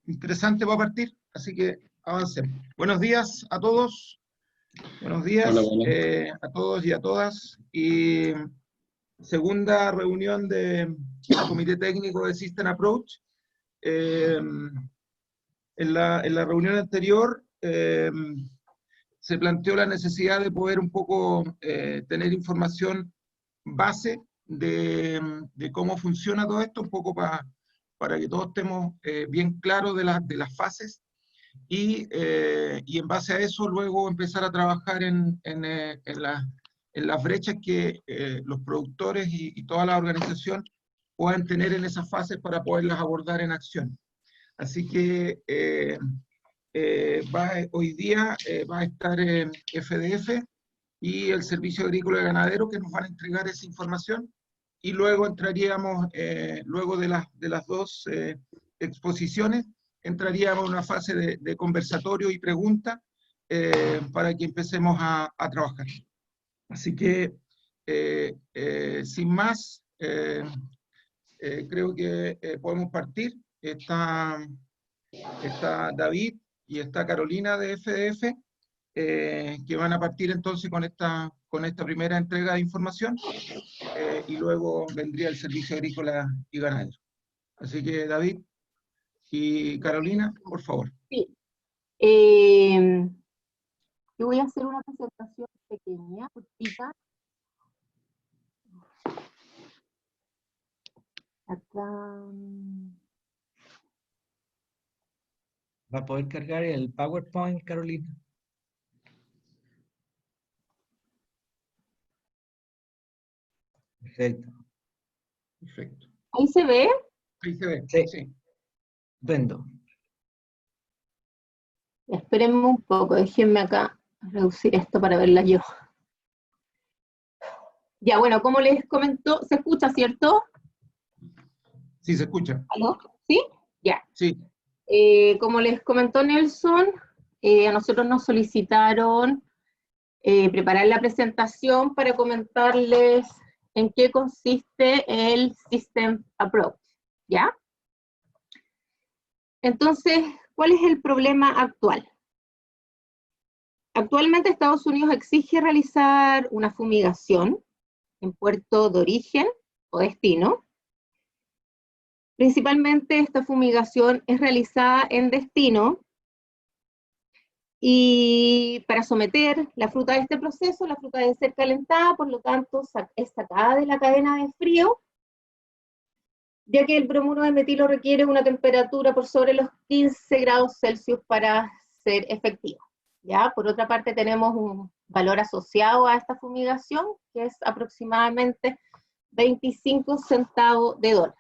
interesante para partir, así que avancemos. Buenos días a todos, buenos días a todos y a todas. Y segunda reunión del Comité Técnico de System Approach. En la reunión anterior se planteó la necesidad de poder un poco tener información base de cómo funciona todo esto, un poco para que todos estemos bien claros de las fases, y en base a eso luego empezar a trabajar en las brechas que los productores y toda la organización puedan tener en esas fases para poderlas abordar en acción. Así que hoy día va a estar FDF y el Servicio Agrícola y Ganadero, que nos van a entregar esa información, y luego entraríamos, luego de las dos exposiciones, entraríamos en una fase de conversatorio y pregunta para que empecemos a trabajar. Así que, sin más, creo que podemos partir. Está David y está Carolina de FDF, que van a partir entonces con esta primera entrega de información, y luego vendría el Servicio Agrícola y Ganadero. Así que David y Carolina, por favor. Sí. Yo voy a hacer una presentación pequeña, cortita. Acá. ¿Va a poder cargar el PowerPoint, Carolina? Perfecto. Perfecto. ¿Ahí se ve? Ahí se ve, sí. Sí. Estupendo. Espérenme un poco, déjenme acá reducir esto para verla yo. Ya, bueno, como les comentó, ¿se escucha, cierto? Sí, se escucha. ¿Aló? ¿Sí? Ya. Sí. Como les comentó Nelson, a nosotros nos solicitaron preparar la presentación para comentarles en qué consiste el System Approach, ¿ya? Entonces, ¿cuál es el problema actual? Actualmente Estados Unidos exige realizar una fumigación en puerto de origen o destino. Principalmente esta fumigación es realizada en destino, y para someter la fruta a este proceso, la fruta debe ser calentada, por lo tanto es sacada de la cadena de frío, ya que el bromuro de metilo requiere una temperatura por sobre los 15 grados Celsius para ser efectivo. ¿Ya? Por otra parte, tenemos un valor asociado a esta fumigación, que es aproximadamente 25 centavos de dólar.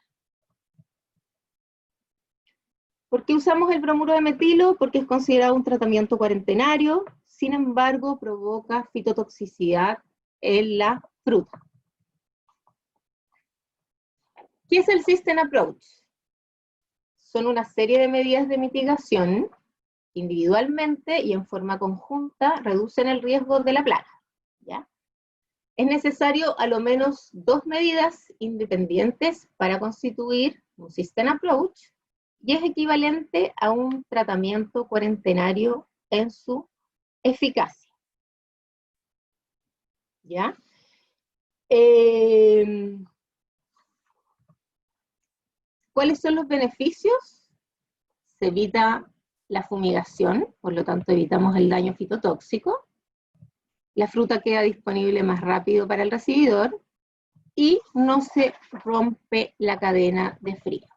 ¿Por qué usamos el bromuro de metilo? Porque es considerado un tratamiento cuarentenario, sin embargo, provoca fitotoxicidad en la fruta. ¿Qué es el System Approach? Son una serie de medidas de mitigación individualmente y en forma conjunta reducen el riesgo de la plaga, ¿ya? Es necesario a lo menos 2 medidas independientes para constituir un System Approach, y es equivalente a un tratamiento cuarentenario en su eficacia. ¿Ya? ¿Cuáles son los beneficios? Se evita la fumigación, por lo tanto evitamos el daño fitotóxico. La fruta queda disponible más rápido para el recibidor y no se rompe la cadena de frío.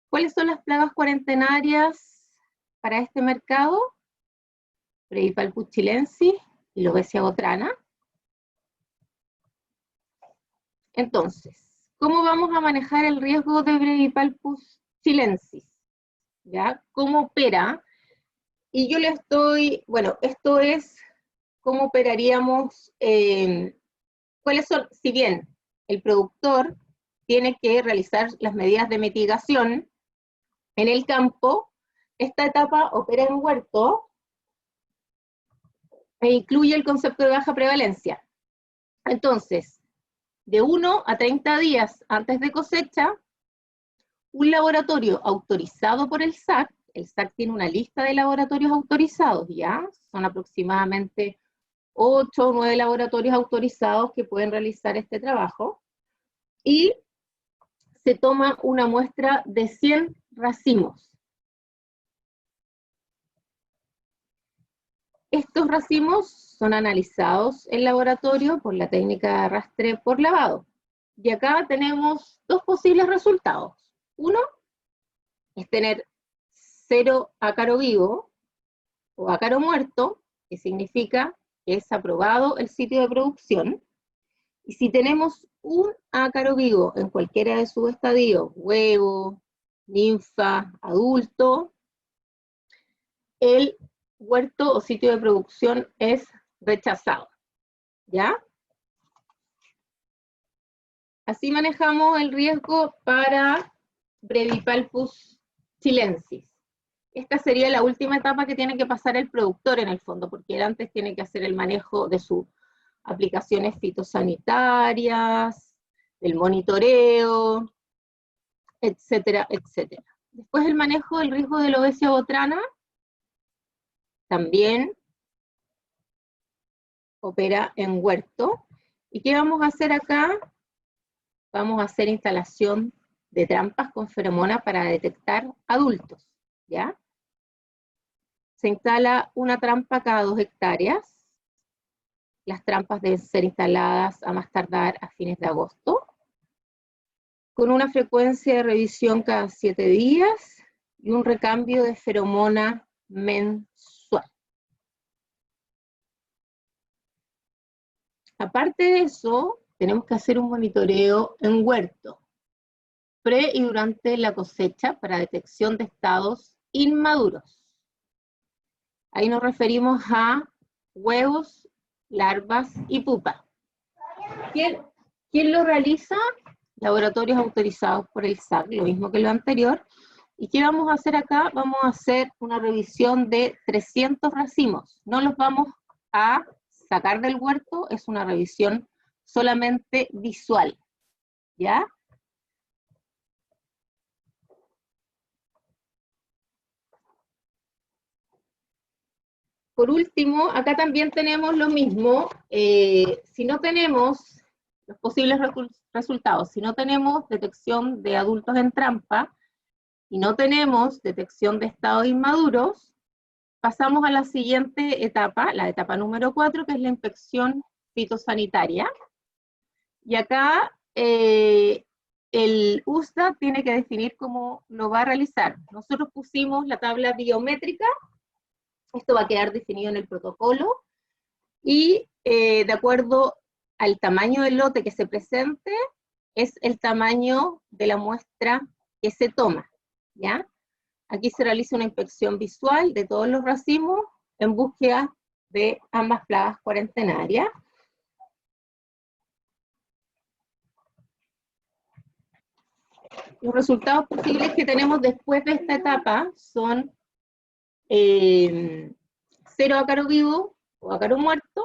¿Cuáles son las plagas cuarentenarias para este mercado? Brevipalpus chilensis y Lobesia botrana. Entonces, ¿cómo vamos a manejar el riesgo de Brevipalpus chilensis? ¿Ya? ¿Cómo opera? Y yo le estoy, bueno, esto es cómo operaríamos, cuáles son, si bien el productor tiene que realizar las medidas de mitigación en el campo, esta etapa opera en huerto e incluye el concepto de baja prevalencia. Entonces, de 1 a 30 días antes de cosecha, un laboratorio autorizado por el SAC tiene una lista de laboratorios autorizados, ¿ya? Son aproximadamente 8 o 9 laboratorios autorizados que pueden realizar este trabajo, y se toma una muestra de 100 racimos. Estos racimos son analizados en laboratorio por la técnica de rastreo por lavado. Y acá tenemos dos posibles resultados. Uno es tener 0 ácaro vivo o ácaro muerto, que significa que es aprobado el sitio de producción. Y si tenemos un ácaro vivo en cualquiera de sus estadios, huevo, ninfa, adulto, el huerto o sitio de producción es rechazado, ¿ya? Así manejamos el riesgo para Brevipalpus chilensis. Esta sería la última etapa que tiene que pasar el productor en el fondo, porque él antes tiene que hacer el manejo de sus aplicaciones fitosanitarias, del monitoreo, etcétera, etcétera. Después el manejo del riesgo de la obesia botrana también opera en huerto. ¿Y qué vamos a hacer acá? Vamos a hacer instalación de trampas con feromona para detectar adultos, ¿ya? Se instala una trampa cada 2 hectáreas. Las trampas deben ser instaladas a más tardar a fines de agosto, con una frecuencia de revisión cada 7 días y un recambio de feromona mensual. Aparte de eso, tenemos que hacer un monitoreo en huerto, pre y durante la cosecha para detección de estados inmaduros. Ahí nos referimos a huevos, larvas y pupa. ¿Quién lo realiza? Laboratorios autorizados por el SAC, lo mismo que lo anterior. ¿Y qué vamos a hacer acá? Vamos a hacer una revisión de 300 racimos. No los vamos a sacar del huerto, es una revisión solamente visual, ¿ya? Por último, acá también tenemos lo mismo. Si no tenemos los posibles resultados, si no tenemos detección de adultos en trampa, y no tenemos detección de estados inmaduros, pasamos a la siguiente etapa, la etapa número 4, que es la inspección fitosanitaria. Y acá el USDA tiene que definir cómo lo va a realizar. Nosotros pusimos la tabla biométrica, esto va a quedar definido en el protocolo, y de acuerdo al tamaño del lote que se presente, es el tamaño de la muestra que se toma, ¿ya? Aquí se realiza una inspección visual de todos los racimos en búsqueda de ambas plagas cuarentenarias. Los resultados posibles que tenemos después de esta etapa son 0 ácaro vivo o ácaro muerto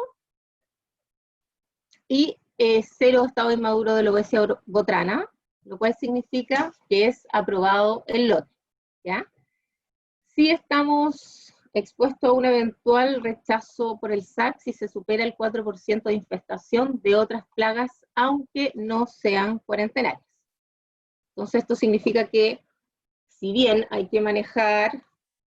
y 0 estado inmaduro de la obesia botrana, lo cual significa que es aprobado el lote, ¿ya? Si estamos expuestos a un eventual rechazo por el SAC si se supera el 4% de infestación de otras plagas, aunque no sean cuarentenarias. Entonces esto significa que, si bien hay que manejar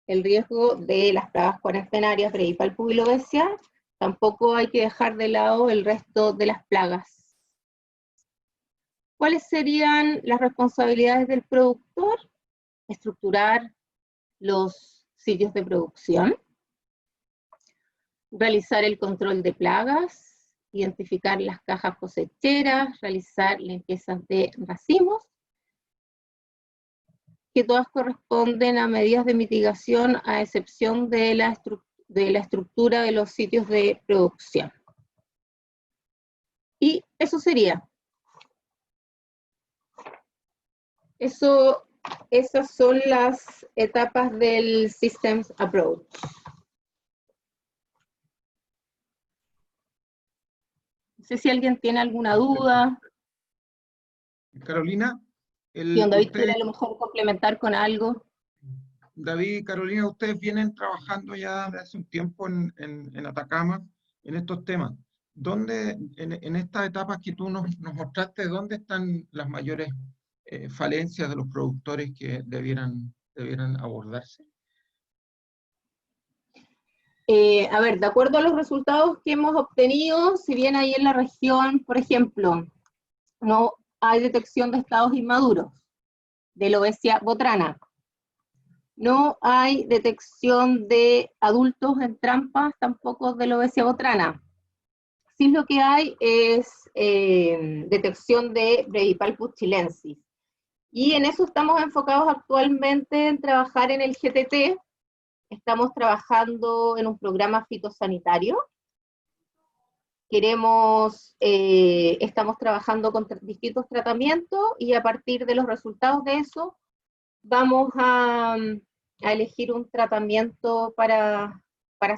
el riesgo de las plagas cuarentenarias, Brevipalpus y Lobesia, tampoco hay que dejar de lado el resto de las plagas. ¿Cuáles serían las responsabilidades del productor? Estructurar los sitios de producción, realizar el control de plagas, identificar las cajas cosecheras, realizar limpiezas de racimos, que todas corresponden a medidas de mitigación a excepción de la estructura de los sitios de producción. Y eso sería. Esas son las etapas del Systems Approach. No sé si alguien tiene alguna duda. Carolina, Y don David quiere ustedes, a lo mejor complementar con algo. David y Carolina, ustedes vienen trabajando ya de hace un tiempo en Atacama en estos temas. ¿Dónde, en estas etapas que tú nos mostraste, dónde están las mayores falencias de los productores que debieran abordarse? A ver, de acuerdo a los resultados que hemos obtenido, si bien ahí en la región, por ejemplo, no hay detección de estados inmaduros de Lobesia botrana, no hay detección de adultos en trampas tampoco de Lobesia botrana. Sí, lo que hay es detección de Brevipalpus chilensis. Y en eso estamos enfocados actualmente en trabajar en el GTT. Estamos trabajando en un programa fitosanitario. Estamos trabajando con distintos tratamientos y a partir de los resultados de eso vamos a elegir un tratamiento para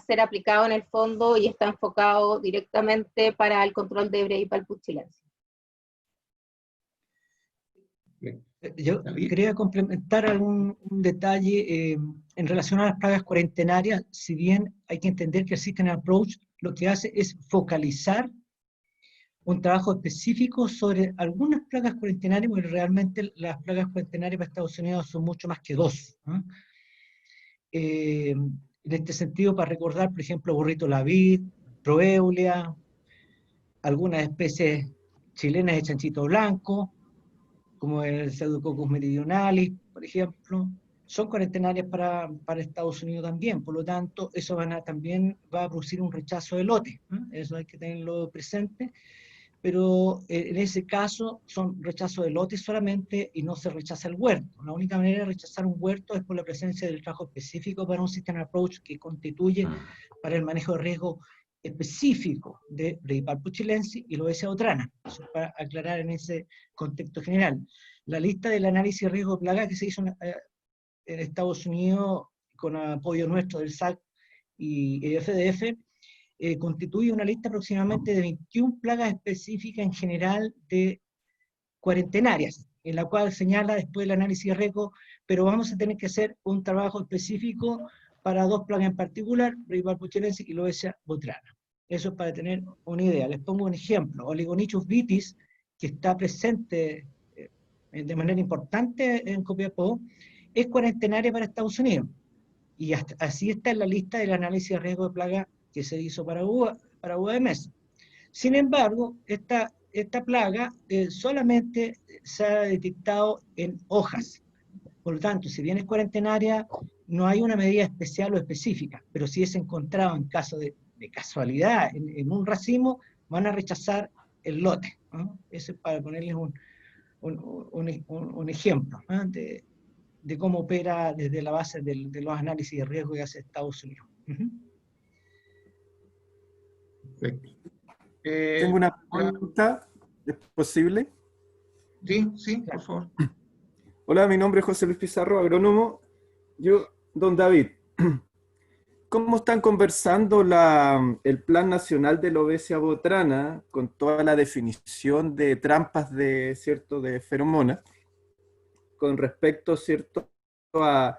ser aplicado en el fondo y está enfocado directamente para el control de Brevipalpus chilensis. Yo David. quería complementar un detalle en relación a las plagas cuarentenarias. Si bien hay que entender que el System Approach lo que hace es focalizar un trabajo específico sobre algunas plagas cuarentenarias, porque realmente las plagas cuarentenarias para Estados Unidos son mucho más que dos, ¿no? En este sentido, para recordar, por ejemplo, burrito lavid, proeulea, algunas especies chilenas de chanchito blanco, como el Pseudococcus meridionalis, por ejemplo, son cuarentenarias para Estados Unidos también. Por lo tanto, eso también va a producir un rechazo de lote, ¿eh? Eso hay que tenerlo presente. Pero en ese caso son rechazo de lote solamente y no se rechaza el huerto. La única manera de rechazar un huerto es por la presencia del trabajo específico para un System Approach que constituye para el manejo de riesgo específico de Brevipalpus chilensis y Lobesia botrana. Eso es para aclarar en ese contexto general. La lista del análisis de riesgo de plaga que se hizo en Estados Unidos con apoyo nuestro del SAC y FDF, constituye una lista aproximadamente de 21 plagas específicas en general de cuarentenarias, en la cual señala después el análisis de riesgo, pero vamos a tener que hacer un trabajo específico para dos plagas en particular, Brevipalpus chilensis y Lobesia botrana. Eso es para tener una idea. Les pongo un ejemplo. Oligonichus vitis, que está presente de manera importante en Copiapó, es cuarentenaria para Estados Unidos. Y así está en la lista del análisis de riesgo de plaga que se hizo para UAMS. Sin embargo, esta plaga solamente se ha detectado en hojas. Por lo tanto, si bien es cuarentenaria, no hay una medida especial o específica, pero si es encontrado en caso de casualidad en un racimo, van a rechazar el lote, ¿no? Eso es para ponerles un ejemplo, ¿no? de cómo opera desde la base de los análisis de riesgo que hace Estados Unidos. Perfecto. Tengo una pregunta, ¿es posible? Sí, por favor. Hola, mi nombre es José Luis Pizarro, agrónomo. Don David, ¿cómo están conversando el Plan Nacional de Lobesia botrana con toda la definición de trampas de feromonas con respecto, ¿cierto?, a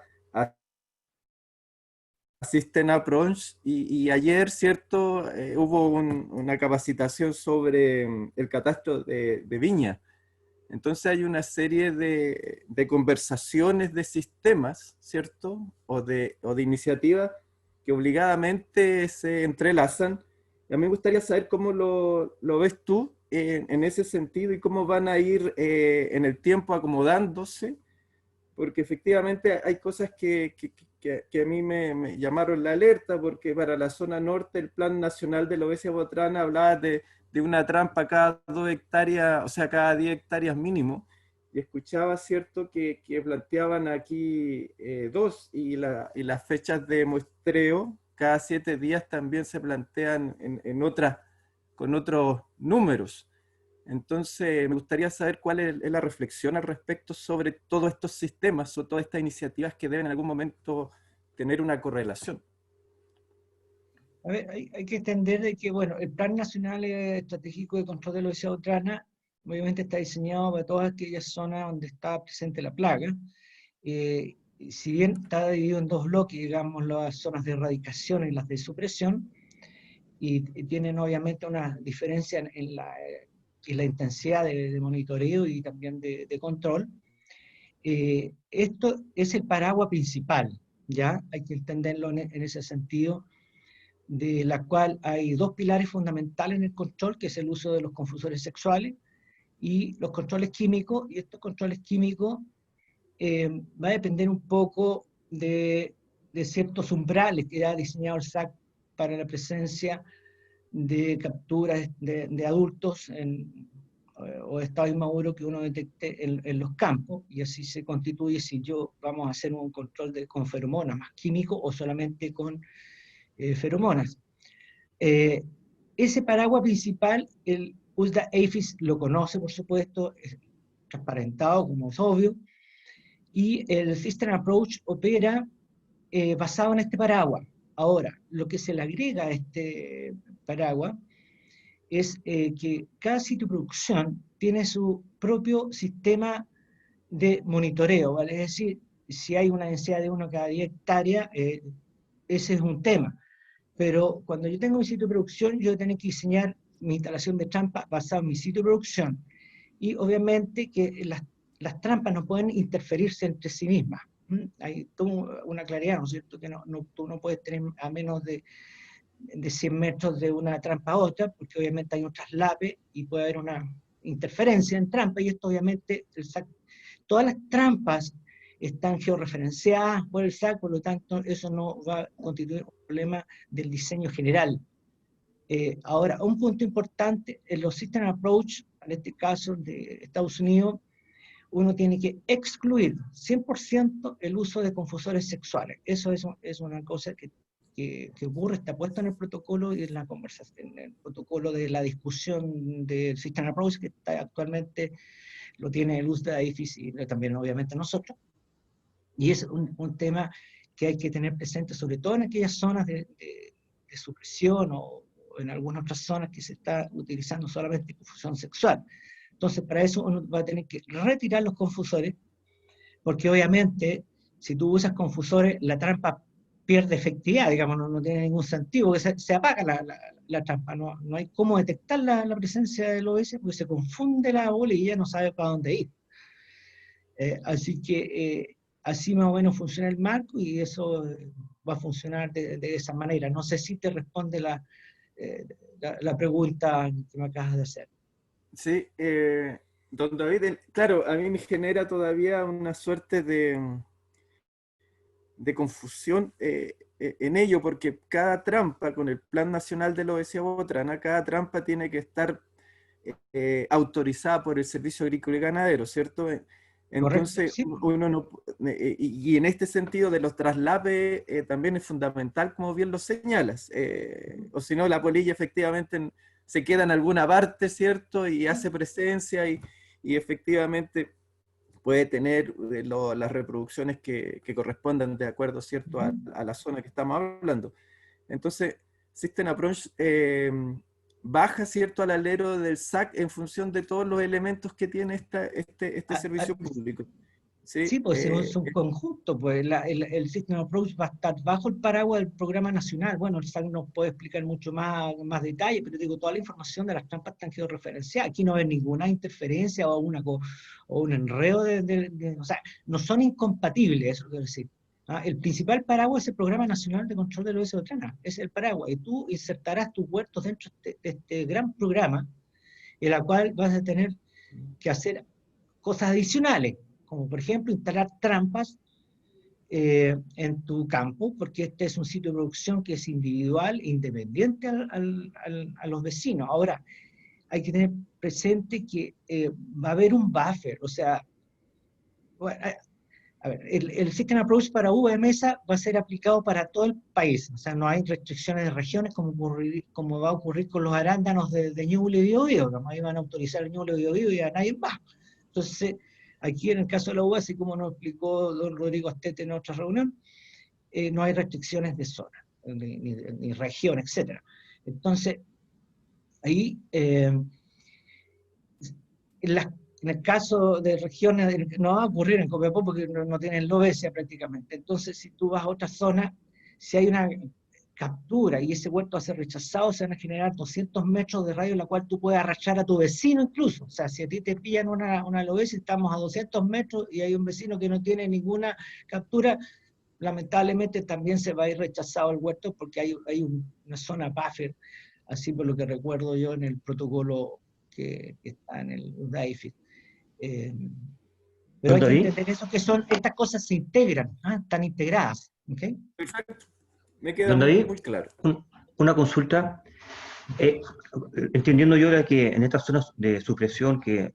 System Approach y ayer, ¿cierto?, hubo una capacitación sobre el catastro de viña. Entonces hay una serie de conversaciones de sistemas, ¿cierto?, o de iniciativas que obligadamente se entrelazan. Y a mí me gustaría saber cómo lo ves tú en ese sentido y cómo van a ir en el tiempo acomodándose, porque efectivamente hay cosas que a mí me llamaron la alerta, porque para la zona norte el Plan Nacional de Lobesia botrana hablaba de una trampa cada 2 hectáreas, o sea, cada 10 hectáreas mínimo, y escuchaba, ¿cierto?, que planteaban aquí 2, y las fechas de muestreo cada 7 días también se plantean con otros números. Entonces, me gustaría saber cuál es la reflexión al respecto sobre todos estos sistemas o todas estas iniciativas que deben en algún momento tener una correlación. A ver, hay que entender de que, bueno, el Plan Nacional Estratégico de Control de Lobesia botrana obviamente está diseñado para todas aquellas zonas donde está presente la plaga. Si bien está dividido en dos bloques, digamos, las zonas de erradicación y las de supresión, y tienen obviamente una diferencia en la intensidad de monitoreo y también de control. Esto es el paraguas principal, ¿ya? Hay que entenderlo en ese sentido, de la cual hay dos pilares fundamentales en el control, que es el uso de los confusores sexuales y los controles químicos, y estos controles químicos va a depender un poco de ciertos umbrales que ha diseñado el SAC para la presencia de capturas de adultos o estado inmaduro que uno detecte en los campos, y así se constituye si vamos a hacer un control con feromonas más químico o solamente con feromonas. Ese paraguas principal, el USDA-APHIS lo conoce, por supuesto, es transparentado, como es obvio, y el System Approach opera basado en este paraguas. Ahora, lo que se le agrega a este paraguas es que cada sitio de producción tiene su propio sistema de monitoreo, ¿vale? Es decir, si hay una densidad de 1 cada 10 hectáreas, ese es un tema. Pero cuando yo tengo mi sitio de producción, yo tengo que diseñar mi instalación de trampas basada en mi sitio de producción. Y obviamente que las trampas no pueden interferirse entre sí mismas. Hay toda una claridad, ¿no es cierto? Que tú no puedes tener a menos de 100 metros de una trampa a otra, porque obviamente hay un traslape y puede haber una interferencia en trampa, y esto obviamente, todas las trampas están georreferenciadas por el SAC, por lo tanto eso no va a constituir un problema del diseño general. Ahora, un punto importante, en los System Approach, en este caso de Estados Unidos, uno tiene que excluir 100% el uso de confusores sexuales. Eso es una cosa que ocurre, está puesto en el protocolo y en la conversación, en el protocolo de la discusión del System Approach, que está actualmente lo tiene el USDA-APHIS y también obviamente nosotros. Y es un tema que hay que tener presente, sobre todo en aquellas zonas de supresión o en algunas otras zonas que se está utilizando solamente confusión sexual. Entonces, para eso uno va a tener que retirar los confusores, porque obviamente, si tú usas confusores, la trampa pierde efectividad, digamos, no tiene ningún sentido, porque se apaga la trampa, no hay cómo detectar la presencia del OS, porque se confunde la bola y ya no sabe para dónde ir. Así que así más o menos funciona el marco, y eso va a funcionar de esa manera. No sé si te responde la pregunta que me acabas de hacer. Sí, don David, claro, a mí me genera todavía una suerte de confusión en ello, porque cada trampa, con el Plan Nacional de la Obesidad Botrana, cada trampa tiene que estar autorizada por el Servicio Agrícola y Ganadero, ¿cierto? Entonces, Sí. uno no, y en este sentido de los traslapes también es fundamental, como bien lo señalas, o si no, la polilla efectivamente se queda en alguna parte, ¿cierto? Y hace presencia y efectivamente puede tener las reproducciones que correspondan de acuerdo, ¿cierto? A la zona que estamos hablando. Entonces, System Approach baja, ¿cierto?, al alero del SAC en función de todos los elementos que tiene este servicio público. Sí, pues es un conjunto, pues el System Approach va a estar bajo el paraguas del programa nacional. Bueno, el SAC nos puede explicar mucho más detalle, pero digo, toda la información de las trampas están georreferenciadas. Aquí no hay ninguna interferencia o un enredo o sea, no son incompatibles, eso quiero decir. El principal paraguas es el Programa Nacional de Control de la Obesidad Botrana, es el paraguas, y tú insertarás tus huertos dentro de este gran programa, en la cual vas a tener que hacer cosas adicionales, como por ejemplo instalar trampas en tu campo, porque este es un sitio de producción que es individual, independiente a los vecinos. Ahora, hay que tener presente que va a haber un buffer, o sea, a ver, el System Approach para uva de mesa va a ser aplicado para todo el país, o sea, no hay restricciones de regiones como va a ocurrir con los arándanos de Ñuble y Biobío, como ahí van a autorizar el Ñuble y Biobío y a nadie más. Entonces, aquí en el caso de la uva, así como nos explicó don Rodrigo Astete en otra reunión, no hay restricciones de zona, ni región, etc. Entonces, ahí En el caso de regiones, no va a ocurrir en Copiapó porque no tienen lobesia prácticamente. Entonces, si tú vas a otra zona, si hay una captura y ese huerto va a ser rechazado, se van a generar 200 metros de radio en la cual tú puedes arrastrar a tu vecino incluso. O sea, si a ti te pillan una lobesia, estamos a 200 metros y hay un vecino que no tiene ninguna captura, lamentablemente también se va a ir rechazado el huerto porque hay una zona buffer, así por lo que recuerdo yo en el protocolo que está en el UDAIFID. Pero hay que entender eso, que estas cosas se integran, están integradas. ¿Okay? Perfecto. Me queda Don David, muy claro. una consulta. Entendiendo yo de que en estas zonas de supresión que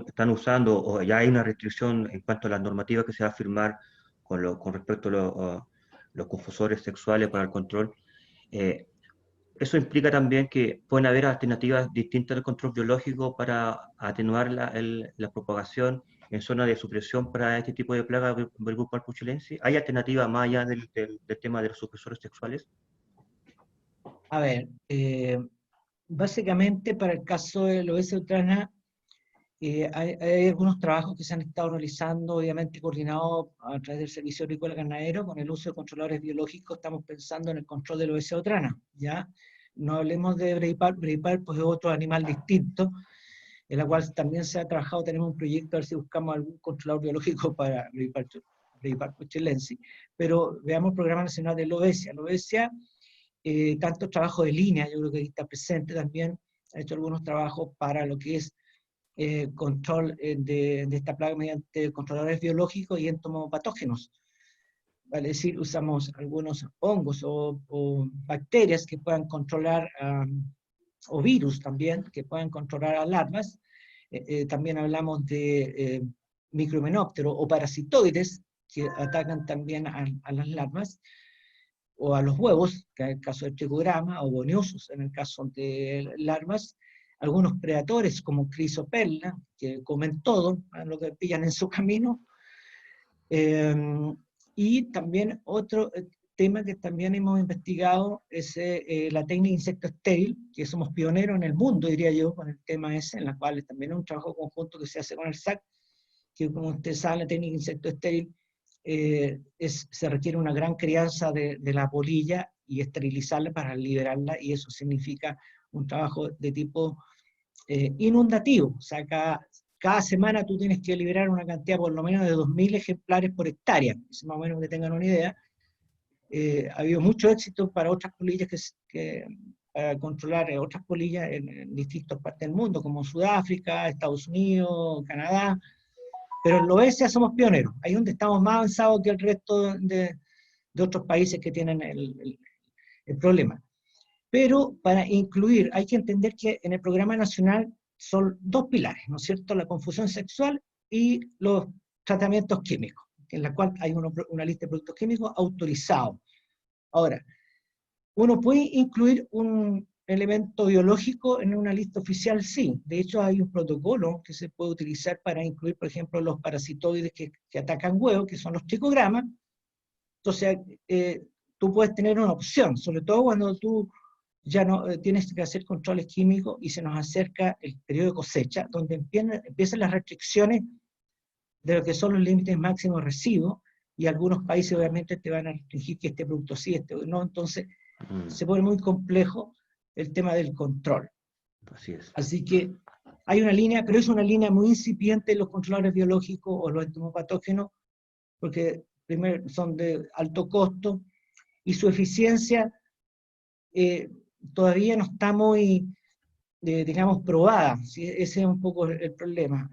están usando, o ya hay una restricción en cuanto a las normativas que se va a firmar con respecto a los confusores sexuales para el control, eso implica también que pueden haber alternativas distintas al control biológico para atenuar la propagación en zonas de supresión para este tipo de plagas del grupo alpuchilensis. ¿Hay alternativas más allá del tema de los supresores sexuales? A ver, básicamente para el caso de la obesidad uterina, hay algunos trabajos que se han estado realizando, obviamente coordinados a través del Servicio Agrícola Ganadero, con el uso de controladores biológicos. Estamos pensando en el control de la obesidad uterina, ¿ya? No hablemos de Breipar, pues es otro animal distinto, en la cual también se ha trabajado. Tenemos un proyecto a ver si buscamos algún controlador biológico para Breipar chilensis, pero veamos el Programa Nacional de la Obesidad. La obesidad, tanto trabajo de línea, yo creo que aquí está presente también, ha hecho algunos trabajos para lo que es control de esta plaga mediante controladores biológicos y entomopatógenos. Vale decir, usamos algunos hongos o bacterias que puedan controlar, o virus también, que puedan controlar a larvas. También hablamos de micromenópteros o parasitoides que atacan también a las larvas, o a los huevos, que es el caso del tricograma, o boniosos en el caso de larvas. Algunos predadores como Chrysopelna, que comen todo, lo que pillan en su camino. Y también otro tema que también hemos investigado es la técnica insecto estéril, que somos pioneros en el mundo, diría yo, con el tema ese, en la cual también es un trabajo conjunto que se hace con el SAC, que como usted sabe, la técnica insecto estéril se requiere una gran crianza de la polilla y esterilizarla para liberarla, y eso significa un trabajo de tipo inundativo. O sea, cada semana tú tienes que liberar una cantidad por lo menos de 2.000 ejemplares por hectárea, es más o menos que tengan una idea. Ha habido mucho éxito para otras polillas para controlar otras polillas en distintas partes del mundo, como Sudáfrica, Estados Unidos, Canadá, pero en la obesidad somos pioneros, ahí es donde estamos más avanzados que el resto de otros países que tienen el problema. Pero para incluir, hay que entender que en el programa nacional son dos pilares, ¿no es cierto? La confusión sexual y los tratamientos químicos, en la cual hay una lista de productos químicos autorizados. Ahora, ¿uno puede incluir un elemento biológico en una lista oficial? Sí. De hecho, hay un protocolo que se puede utilizar para incluir, por ejemplo, los parasitoides que atacan huevos, que son los tricogramas. Entonces, tú puedes tener una opción, sobre todo cuando tú ya no tienes que hacer controles químicos y se nos acerca el periodo de cosecha, donde empiezan las restricciones de lo que son los límites máximos de residuos, y algunos países obviamente te van a restringir que este producto sí, este no. Entonces se pone muy complejo el tema del control. Así es. Así que hay una línea, pero es una línea muy incipiente en los controladores biológicos o los entomopatógenos, porque primero son de alto costo y su eficiencia todavía no está muy, digamos, probada. ¿Sí? Ese es un poco el problema.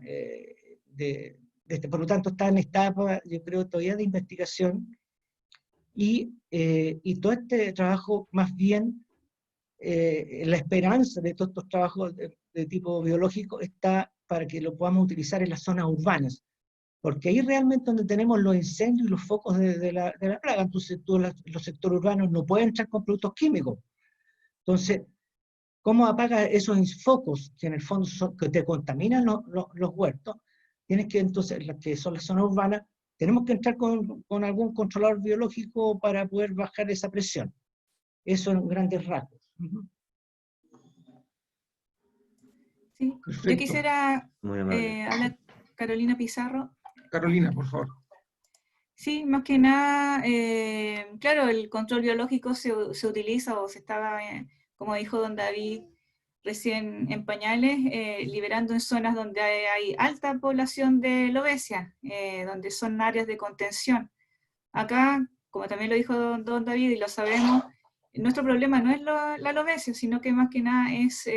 Por lo tanto, está en etapa, yo creo, todavía de investigación, y todo este trabajo, más bien, la esperanza de todos estos trabajos de tipo biológico está para que lo podamos utilizar en las zonas urbanas, porque ahí realmente donde tenemos los incendios y los focos de la plaga. Entonces los sectores urbanos no pueden entrar con productos químicos. Entonces, ¿cómo apagas esos focos que en el fondo que te contaminan los huertos? Tienes que, entonces, las que son las zonas urbanas, tenemos que entrar con algún controlador biológico para poder bajar esa presión. Eso en grandes rasgos. Sí. Yo Perfecto. quisiera Muy amable. hablar Carolina Pizarro. Carolina, por favor. Sí, más que nada, claro, el control biológico se utiliza o se estaba, como dijo don David, recién en pañales, liberando en zonas donde hay alta población de lobesia, donde son áreas de contención. Acá, como también lo dijo don David y lo sabemos, nuestro problema no es la lobesia, sino que más que nada es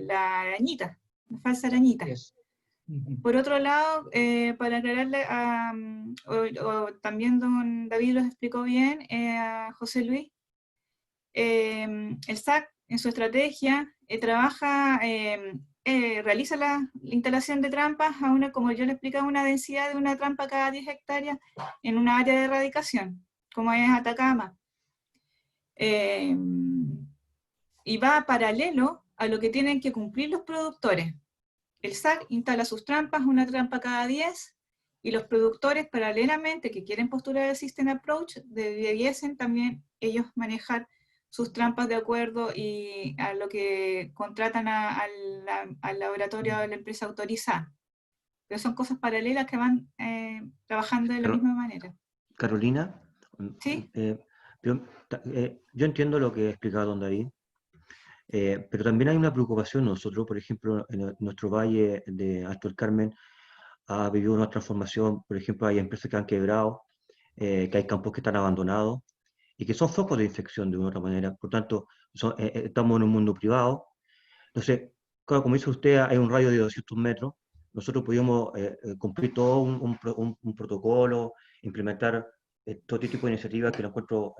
la arañita, la falsa arañita. Yes. Ujú. Por otro lado, para aclararle, o también don David lo explicó bien, a José Luis, el SAC en su estrategia realiza la instalación de trampas a una, como yo le explicaba, una densidad de una trampa cada 10 hectáreas en una área de erradicación, como es Atacama. Y va paralelo a lo que tienen que cumplir los productores. El SAC instala sus trampas, una trampa cada 10, y los productores paralelamente que quieren postular el System Approach debiesen también ellos manejar sus trampas de acuerdo y a lo que contratan al laboratorio de la empresa autorizada. Pero son cosas paralelas que van trabajando de la misma manera. Carolina, ¿Sí? Yo entiendo lo que ha explicado don David, pero también hay una preocupación. Nosotros, por ejemplo, en nuestro valle de Alto del Carmen ha vivido una transformación. Por ejemplo, hay empresas que han quebrado, que hay campos que están abandonados y que son focos de infección de una u otra manera. Por tanto, estamos en un mundo privado. Entonces, claro, como dice usted, hay un radio de 200 metros. Nosotros pudimos cumplir todo un protocolo, implementar todo este tipo de iniciativas que lo encuentro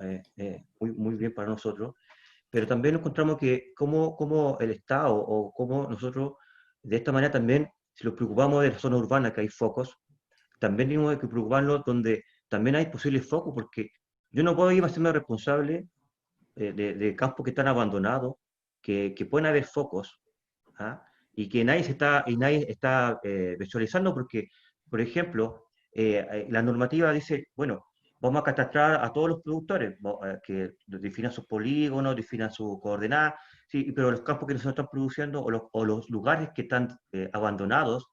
muy bien para nosotros. Pero también encontramos que como el Estado o como nosotros, de esta manera también, si nos preocupamos de la zona urbana, que hay focos, también tenemos que preocuparnos donde también hay posibles focos, porque yo no puedo ir a hacerme responsable de campos que están abandonados, que pueden haber focos, ¿ah? Y que nadie está visualizando, porque, por ejemplo, la normativa dice, bueno, vamos a catastrar a todos los productores, que definan sus polígonos, definan sus coordenadas, sí, pero los campos que no se están produciendo o los lugares que están abandonados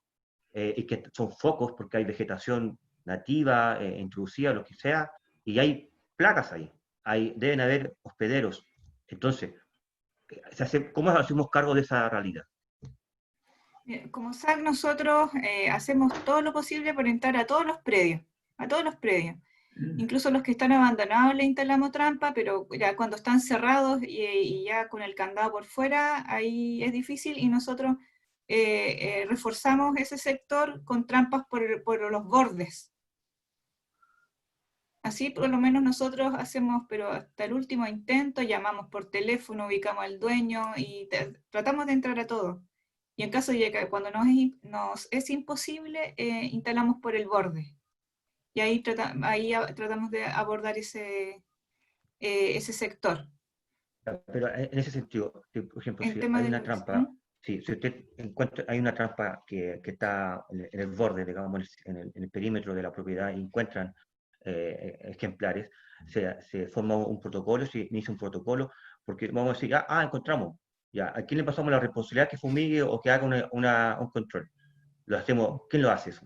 y que son focos porque hay vegetación nativa, introducida, lo que sea, y hay placas ahí, deben haber hospederos. Entonces, ¿cómo hacemos cargo de esa realidad? Como SAC nosotros hacemos todo lo posible por entrar a todos los predios, Incluso los que están abandonados le instalamos trampa, pero ya cuando están cerrados y ya con el candado por fuera, ahí es difícil y nosotros reforzamos ese sector con trampas por los bordes. Así por lo menos nosotros hacemos, pero hasta el último intento, llamamos por teléfono, ubicamos al dueño y tratamos de entrar a todo. Y en caso de que cuando nos es imposible, instalamos por el borde. Y ahí tratamos de abordar ese sector. Pero en ese sentido, por ejemplo, En si tema hay de una luz, trampa, si usted encuentra, hay una trampa que está en el borde, digamos, en el perímetro de la propiedad y encuentran ejemplares, se forma un protocolo, se inicia un protocolo, porque vamos a decir, encontramos, ya, ¿a quién le pasamos la responsabilidad que fumigue o que haga un control? Lo hacemos, ¿quién lo hace eso?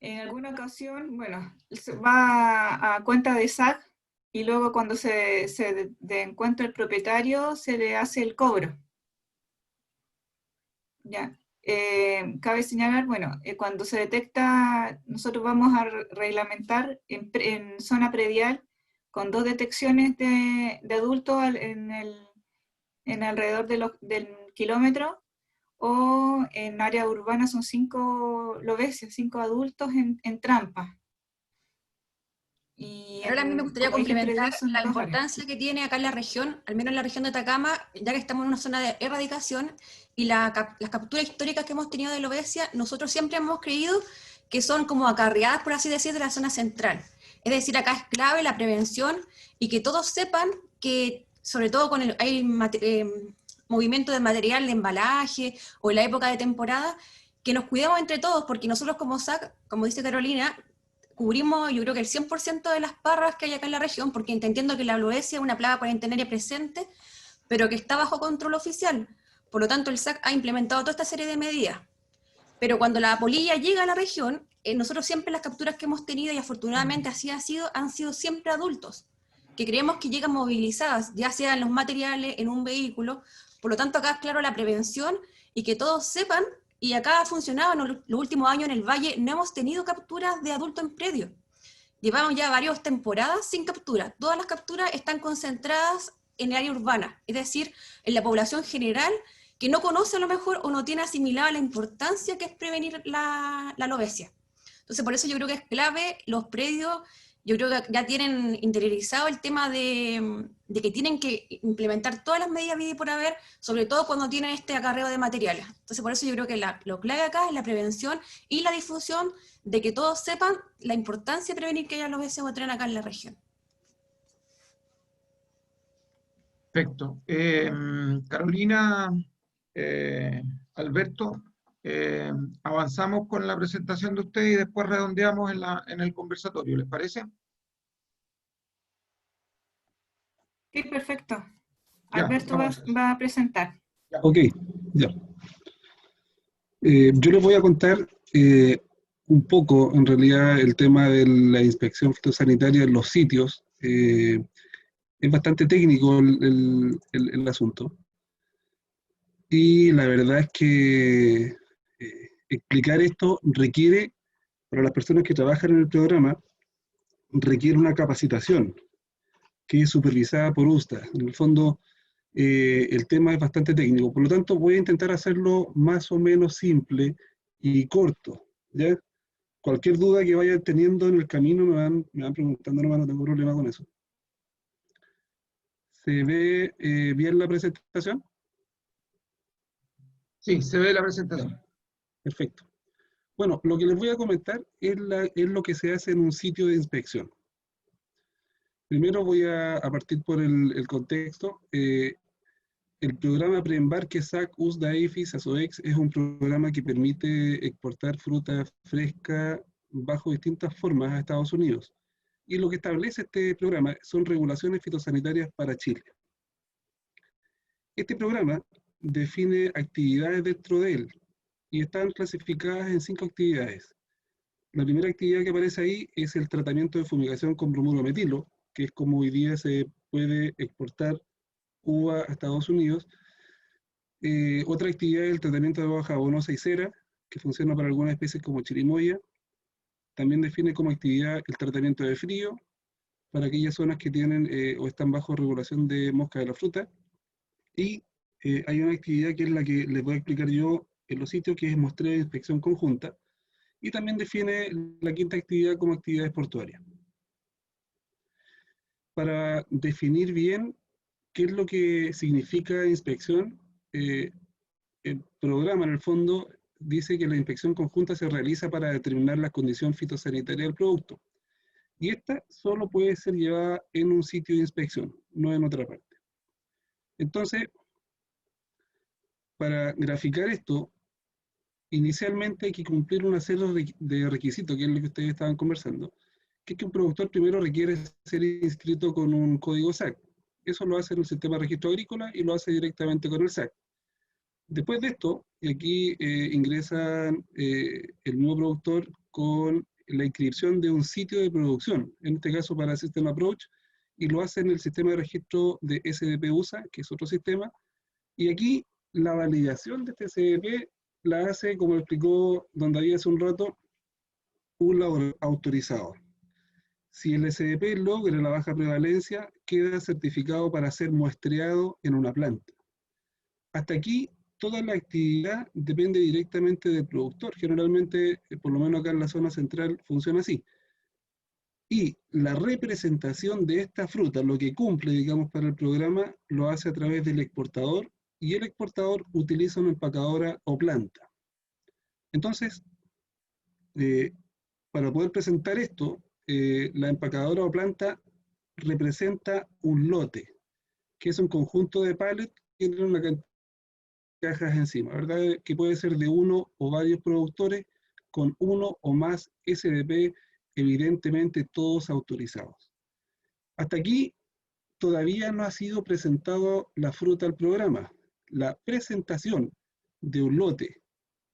En alguna ocasión, bueno, se va a cuenta de SAC y luego cuando se encuentra el propietario se le hace el cobro. Ya. Cabe señalar, bueno, cuando se detecta, nosotros vamos a reglamentar en zona predial con 2 detecciones de adultos en alrededor del kilómetro, o en área urbana son 5 lobesias, 5 adultos en trampa. Y ahora a mí me gustaría complementar la importancia áreas que tiene acá en la región, al menos en la región de Atacama, ya que estamos en una zona de erradicación, y las capturas históricas que hemos tenido de lobesia, nosotros siempre hemos creído que son como acarreadas, por así decir, de la zona central. Es decir, acá es clave la prevención y que todos sepan que, sobre todo con hay movimiento de material de embalaje o en la época de temporada, que nos cuidemos entre todos, porque nosotros como SAC, como dice Carolina, cubrimos yo creo que el 100% de las parras que hay acá en la región, porque entiendo que la lobesia es una plaga cuarentenaria presente, pero que está bajo control oficial. Por lo tanto, el SAC ha implementado toda esta serie de medidas. Pero cuando la polilla llega a la región, nosotros siempre las capturas que hemos tenido, y afortunadamente así han sido siempre adultos, que creemos que llegan movilizadas, ya sea en los materiales, en un vehículo. Por lo tanto, acá es claro la prevención y que todos sepan, y acá ha funcionado en los últimos años en el Valle, no hemos tenido capturas de adultos en predio. Llevamos ya varias temporadas sin captura. Todas las capturas están concentradas en el área urbana, es decir, en la población general que no conoce a lo mejor o no tiene asimilada la importancia que es prevenir la alopecia. Entonces, por eso yo creo que es clave los predios. Yo creo que ya tienen interiorizado el tema de que tienen que implementar todas las medidas habidas y por haber, sobre todo cuando tienen este acarreo de materiales. Entonces, por eso yo creo que lo clave acá es la prevención y la difusión de que todos sepan la importancia de prevenir que haya alopecia botrera acá en la región. Perfecto. Carolina, Alberto, avanzamos con la presentación de ustedes y después redondeamos en el conversatorio, ¿les parece? Sí, perfecto. Ya, Alberto vamos. va a presentar. Ok, ya. Yo les voy a contar un poco, en realidad, el tema de la inspección fitosanitaria en los sitios. Es bastante técnico el asunto. Y la verdad es que explicar esto requiere, para las personas que trabajan en el programa, requiere una capacitación que es supervisada por USTA. En el fondo, el tema es bastante técnico, por lo tanto voy a intentar hacerlo más o menos simple y corto, ¿ya? Cualquier duda que vayan teniendo en el camino me van preguntando, no tengo problema con eso. ¿Se ve bien la presentación? Sí, se ve la presentación. Perfecto. Bueno, lo que les voy a comentar es lo que se hace en un sitio de inspección. Primero voy a partir por el contexto. El programa Preembarque SAC USDA EFIS ASOEX es un programa que permite exportar fruta fresca bajo distintas formas a Estados Unidos. Y lo que establece este programa son regulaciones fitosanitarias para Chile. Este programa define actividades dentro de él y están clasificadas en 5 actividades. La primera actividad que aparece ahí es el tratamiento de fumigación con bromuro metilo, que es como hoy día se puede exportar uva a Estados Unidos. Otra actividad es el tratamiento de agua jabonosa y cera, que funciona para algunas especies como chirimoya. También define como actividad el tratamiento de frío, para aquellas zonas que tienen o están bajo regulación de mosca de la fruta. Y hay una actividad que es la que les voy a explicar yo en los sitios, que es muestreo de inspección conjunta. Y también define la quinta actividad como actividades portuarias. Para definir bien qué es lo que significa inspección, el programa en el fondo dice que la inspección conjunta se realiza para determinar la condición fitosanitaria del producto. Y esta solo puede ser llevada en un sitio de inspección, no en otra parte. Entonces, para graficar esto, inicialmente hay que cumplir una serie de requisitos, que es lo que ustedes estaban conversando, que es que un productor primero requiere ser inscrito con un código SAC. Eso lo hace en el sistema de registro agrícola y lo hace directamente con el SAC. Después de esto, y aquí ingresan el nuevo productor con la inscripción de un sitio de producción, en este caso para System Approach, y lo hace en el sistema de registro de SDP-USA, que es otro sistema, y aquí la validación de este SDP la hace, como explicó don David hace un rato, un laboratorio autorizado. Si el SDP logra la baja prevalencia, queda certificado para ser muestreado en una planta. Hasta aquí, toda la actividad depende directamente del productor. Generalmente, por lo menos acá en la zona central, funciona así. Y la representación de esta fruta, lo que cumple, digamos, para el programa, lo hace a través del exportador, y el exportador utiliza una empacadora o planta. Entonces, para poder presentar esto, la empacadora o planta representa un lote, que es un conjunto de pallets que tienen una cantidad de cajas encima, ¿verdad? Que puede ser de uno o varios productores con uno o más SDP, evidentemente todos autorizados. Hasta aquí todavía no ha sido presentado la fruta al programa. La presentación de un lote,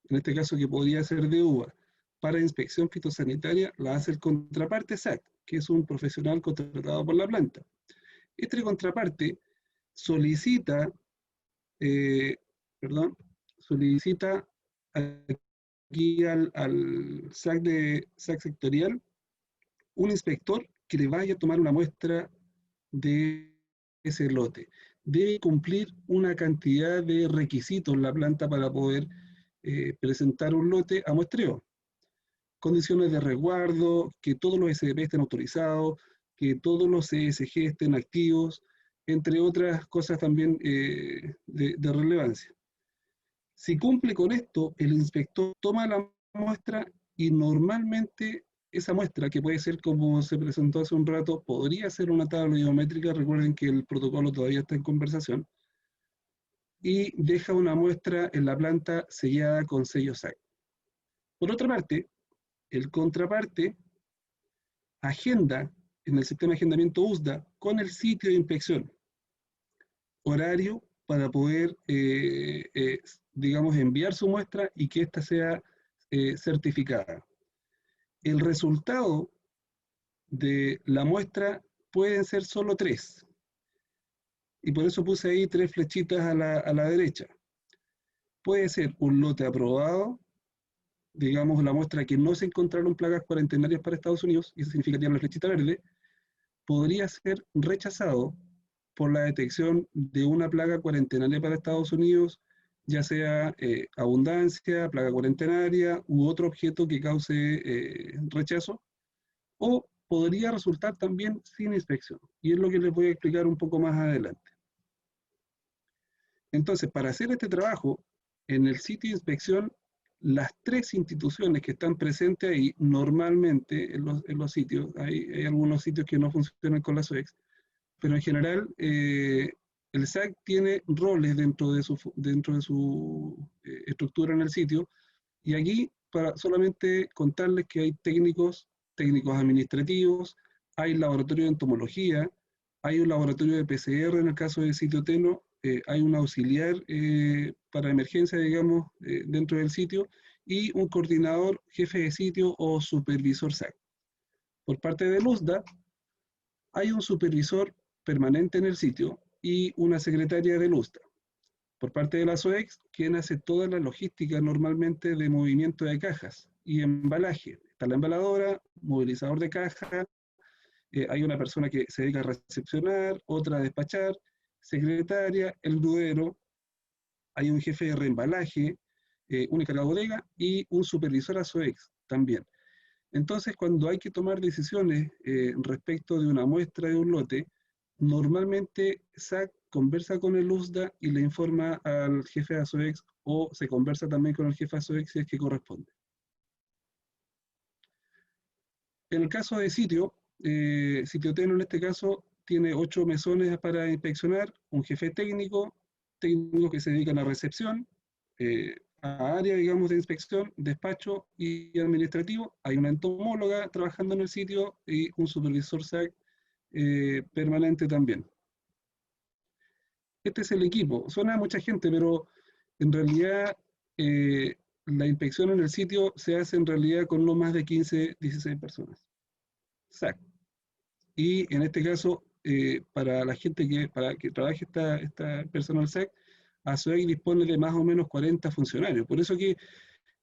en este caso que podría ser de uva, para inspección fitosanitaria la hace el contraparte SAC, que es un profesional contratado por la planta. Este contraparte solicita, solicita aquí al SAC sectorial un inspector que le vaya a tomar una muestra de ese lote. Debe cumplir una cantidad de requisitos la planta para poder presentar un lote a muestreo. Condiciones de resguardo, que todos los SDP estén autorizados, que todos los CSG estén activos, entre otras cosas también de relevancia. Si cumple con esto, el inspector toma la muestra y normalmente esa muestra, que puede ser como se presentó hace un rato, podría ser una tabla biométrica, recuerden que el protocolo todavía está en conversación, y deja una muestra en la planta sellada con sello SAC. Por otra parte, el contraparte agenda en el sistema de agendamiento USDA con el sitio de inspección horario para poder, digamos, enviar su muestra y que ésta sea certificada. El resultado de la muestra pueden ser solo 3. Y por eso puse ahí 3 flechitas a la derecha. Puede ser un lote aprobado, digamos la muestra que no se encontraron plagas cuarentenarias para Estados Unidos, y eso significa que tiene la flechita verde. Podría ser rechazado por la detección de una plaga cuarentenaria para Estados Unidos, ya sea abundancia, plaga cuarentenaria u otro objeto que cause rechazo, o podría resultar también sin inspección. Y es lo que les voy a explicar un poco más adelante. Entonces, para hacer este trabajo, en el sitio de inspección, las 3 instituciones que están presentes ahí, normalmente en los sitios, hay algunos sitios que no funcionan con la SOEX, pero en general el SAC tiene roles dentro de su estructura en el sitio, y aquí para solamente contarles que hay técnicos administrativos, hay laboratorio de entomología, hay un laboratorio de PCR en el caso del sitio Teno, hay un auxiliar para emergencia, digamos, dentro del sitio, y un coordinador, jefe de sitio o supervisor SAC. Por parte del USDA, hay un supervisor permanente en el sitio y una secretaria del USDA. Por parte de la SOEX, quien hace toda la logística normalmente de movimiento de cajas y embalaje. Está la embaladora, movilizador de caja, hay una persona que se dedica a recepcionar, otra a despachar, secretaria, el grudero, hay un jefe de reembalaje, un encargado de bodega y un supervisor a SOEX también. Entonces, cuando hay que tomar decisiones respecto de una muestra de un lote, normalmente SAC conversa con el USDA y le informa al jefe de ASOEX, o se conversa también con el jefe de ASOEX si es que corresponde. En el caso de sitio Teno en este caso tiene 8 mesones para inspeccionar, un jefe técnico que se dedican a recepción, a área, digamos, de inspección, despacho y administrativo. Hay una entomóloga trabajando en el sitio y un supervisor SAC permanente también. Este es el equipo. Suena a mucha gente, pero en realidad la inspección en el sitio se hace en realidad con no más de 15, 16 personas. SAC. Y en este caso, para la gente para que trabaje esta personal SAC, ASOEX dispone de más o menos 40 funcionarios. Por eso que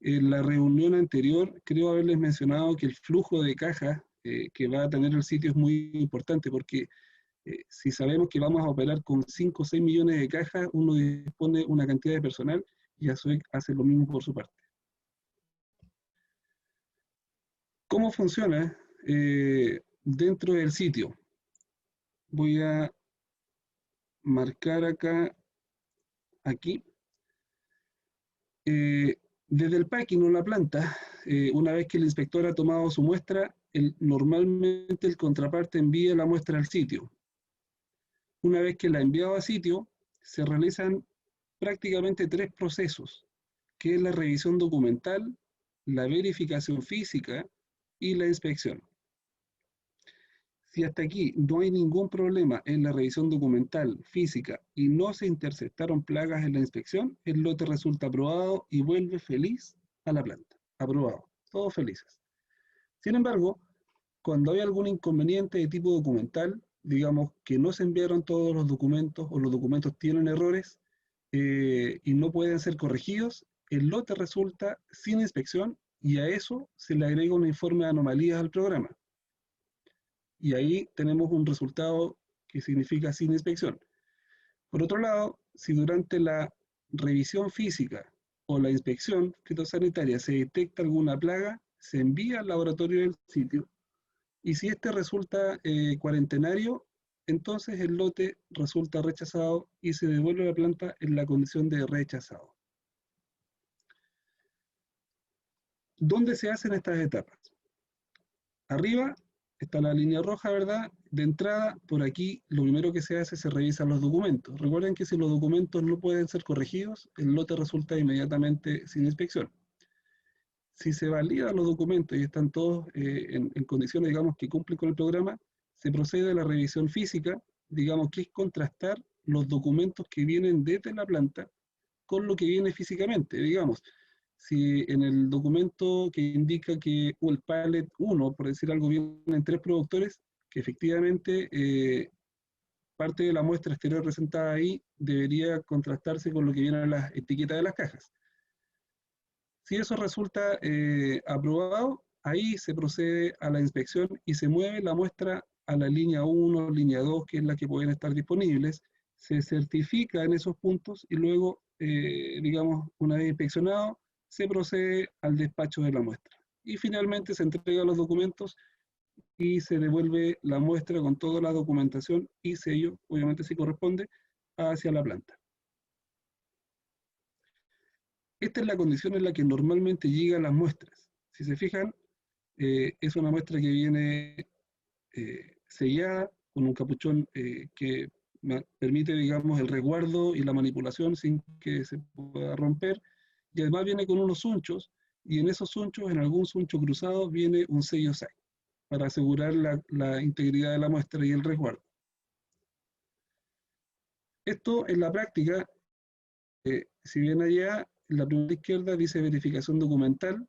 en la reunión anterior creo haberles mencionado que el flujo de cajas que va a tener el sitio es muy importante, porque si sabemos que vamos a operar con 5 o 6 millones de cajas, uno dispone una cantidad de personal y ASOEX hace lo mismo por su parte. ¿Cómo funciona dentro del sitio? Voy a marcar aquí. Desde el packing o la planta, una vez que el inspector ha tomado su muestra, normalmente el contraparte envía la muestra al sitio. Una vez que la ha enviado a sitio, se realizan prácticamente 3 procesos, que es la revisión documental, la verificación física y la inspección. Si hasta aquí no hay ningún problema en la revisión documental, física, y no se interceptaron plagas en la inspección, el lote resulta aprobado y vuelve feliz a la planta. Aprobado. Todos felices. Sin embargo, cuando hay algún inconveniente de tipo documental, digamos que no se enviaron todos los documentos o los documentos tienen errores y no pueden ser corregidos, el lote resulta sin inspección y a eso se le agrega un informe de anomalías al programa. Y ahí tenemos un resultado que significa sin inspección. Por otro lado, si durante la revisión física o la inspección fitosanitaria se detecta alguna plaga, se envía al laboratorio del sitio. Y si este resulta cuarentenario, entonces el lote resulta rechazado y se devuelve a la planta en la condición de rechazado. ¿Dónde se hacen estas etapas? Arriba está la línea roja, ¿verdad? De entrada, por aquí, lo primero que se hace es se revisan los documentos. Recuerden que si los documentos no pueden ser corregidos, el lote resulta inmediatamente sin inspección. Si se validan los documentos y están todos en condiciones, digamos, que cumplen con el programa, se procede a la revisión física, digamos, que es contrastar los documentos que vienen desde la planta con lo que viene físicamente. Digamos, si en el documento que indica que el pallet 1, por decir algo, vienen 3 productores, que efectivamente parte de la muestra exterior presentada ahí debería contrastarse con lo que viene en las etiquetas de las cajas. Si eso resulta aprobado, ahí se procede a la inspección y se mueve la muestra a la línea 1, línea 2, que es la que pueden estar disponibles, se certifica en esos puntos y luego, digamos, una vez inspeccionado, se procede al despacho de la muestra. Y finalmente se entregan los documentos y se devuelve la muestra con toda la documentación y sello, obviamente si corresponde, hacia la planta. Esta es la condición en la que normalmente llegan las muestras. Si se fijan, es una muestra que viene sellada con un capuchón que permite, digamos, el resguardo y la manipulación sin que se pueda romper. Y además viene con unos sunchos, y en esos sunchos, en algún suncho cruzado, viene un sello SAC para asegurar la integridad de la muestra y el resguardo. Esto en la práctica, si bien allá en la primera izquierda dice verificación documental,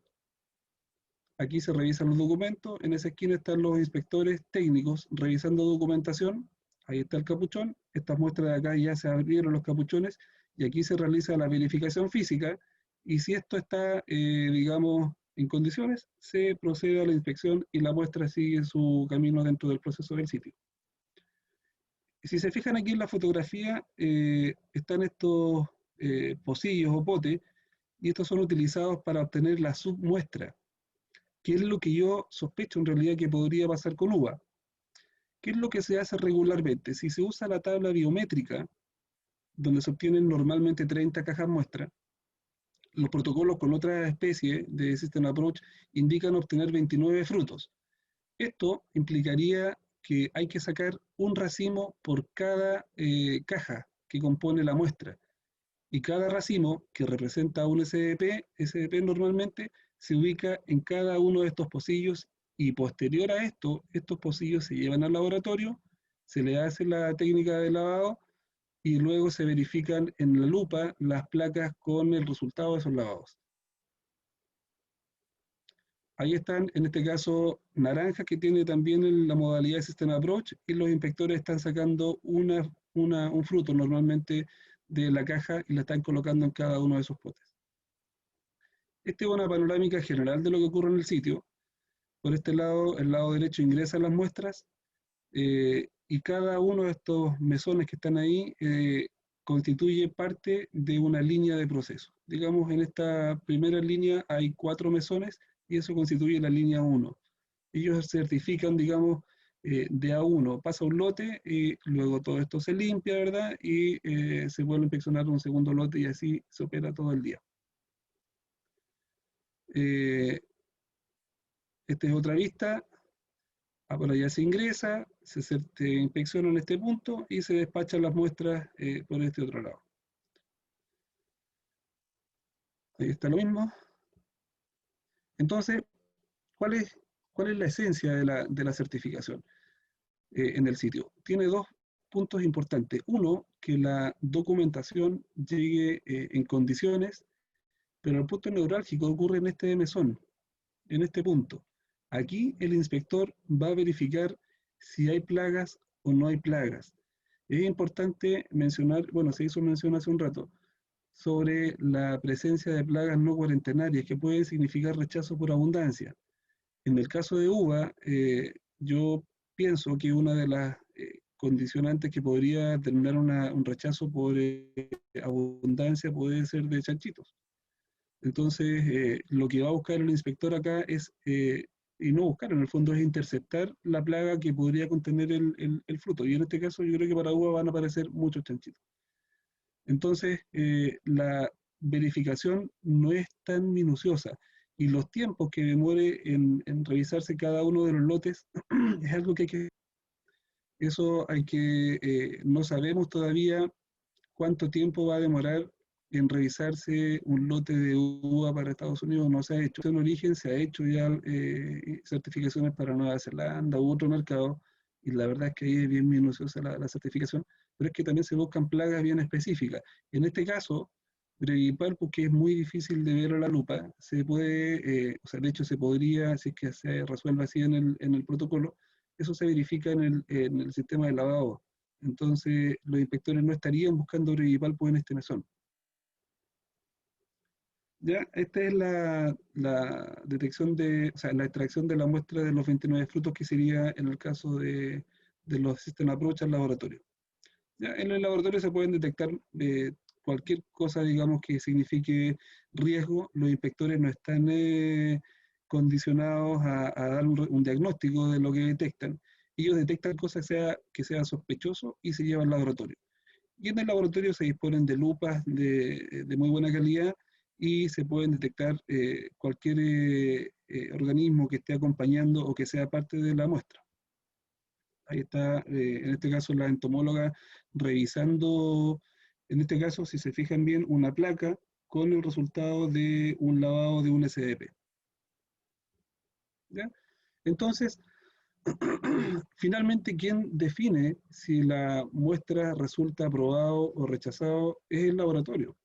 aquí se revisan los documentos, en esa esquina están los inspectores técnicos revisando documentación, ahí está el capuchón, estas muestras de acá ya se abrieron los capuchones, y aquí se realiza la verificación física, y si esto está, digamos, en condiciones, se procede a la inspección y la muestra sigue su camino dentro del proceso del sitio. Si se fijan aquí en la fotografía, están estos pocillos o potes, y estos son utilizados para obtener la submuestra, que es lo que yo sospecho en realidad que podría pasar con uva. ¿Qué es lo que se hace regularmente? Si se usa la tabla biométrica, donde se obtienen normalmente 30 cajas muestra, los protocolos con otras especies de System Approach indican obtener 29 frutos. Esto implicaría que hay que sacar un racimo por cada caja que compone la muestra. Y cada racimo que representa un SDP normalmente se ubica en cada uno de estos pocillos y posterior a esto, estos pocillos se llevan al laboratorio, se le hace la técnica de lavado y luego se verifican en la lupa las placas con el resultado de esos lavados. Ahí están, en este caso, naranjas, que tiene también la modalidad de System Approach, y los inspectores están sacando un fruto normalmente de la caja y la están colocando en cada uno de esos potes. Esta es una panorámica general de lo que ocurre en el sitio. Por este lado, el lado derecho ingresan las muestras y cada uno de estos mesones que están ahí constituye parte de una línea de proceso. Digamos, en esta primera línea hay 4 mesones y eso constituye la línea 1. Ellos certifican, digamos, de A1 pasa un lote y luego todo esto se limpia, ¿verdad? Y se vuelve a inspeccionar un segundo lote y así se opera todo el día. Esta es otra vista. Por allá se ingresa, se inspecciona en este punto y se despachan las muestras por este otro lado. Ahí está lo mismo. Entonces, ¿cuál es la esencia de la certificación? en el sitio. Tiene dos puntos importantes. Uno, que la documentación llegue en condiciones, pero el punto neurálgico ocurre en este mesón, en este punto. Aquí el inspector va a verificar si hay plagas o no hay plagas. Es importante mencionar, bueno, se hizo mención hace un rato, sobre la presencia de plagas no cuarentenarias que pueden significar rechazo por abundancia. En el caso de uva, yo pienso que una de las condicionantes que podría determinar un rechazo por abundancia puede ser de chanchitos. Entonces, lo que va a buscar el inspector acá es, y no buscar, en el fondo es interceptar la plaga que podría contener el fruto. Y en este caso yo creo que para uva van a aparecer muchos chanchitos. Entonces, la verificación no es tan minuciosa y los tiempos que demore en revisarse cada uno de los lotes es algo que hay que... Eso hay que... no sabemos todavía cuánto tiempo va a demorar en revisarse un lote de uva para Estados Unidos. No se ha hecho. En origen se ha hecho ya certificaciones para Nueva Zelanda u otro mercado, y la verdad es que ahí es bien minuciosa la certificación, pero es que también se buscan plagas bien específicas. En este caso, Brevipalpus, que es muy difícil de ver a la lupa, se puede, o sea, de hecho se podría, si es que se resuelve así en el protocolo, eso se verifica en el sistema de lavado. Entonces, los inspectores no estarían buscando Brevipalpus en este mesón. Ya, esta es la detección o sea, la extracción de la muestra de los 29 frutos, que sería en el caso de los System Approach al laboratorio. Ya, en el laboratorio se pueden detectar cualquier cosa, digamos, que signifique riesgo. Los inspectores no están condicionados a dar un diagnóstico de lo que detectan. Ellos detectan cosas que sea sospechoso y se llevan al laboratorio. Y en el laboratorio se disponen de lupas de muy buena calidad y se pueden detectar cualquier organismo que esté acompañando o que sea parte de la muestra. Ahí está, en este caso, la entomóloga revisando, en este caso, si se fijan bien, una placa con el resultado de un lavado de un SDP. ¿Ya? Entonces, finalmente, quien define si la muestra resulta aprobado o rechazado es el laboratorio.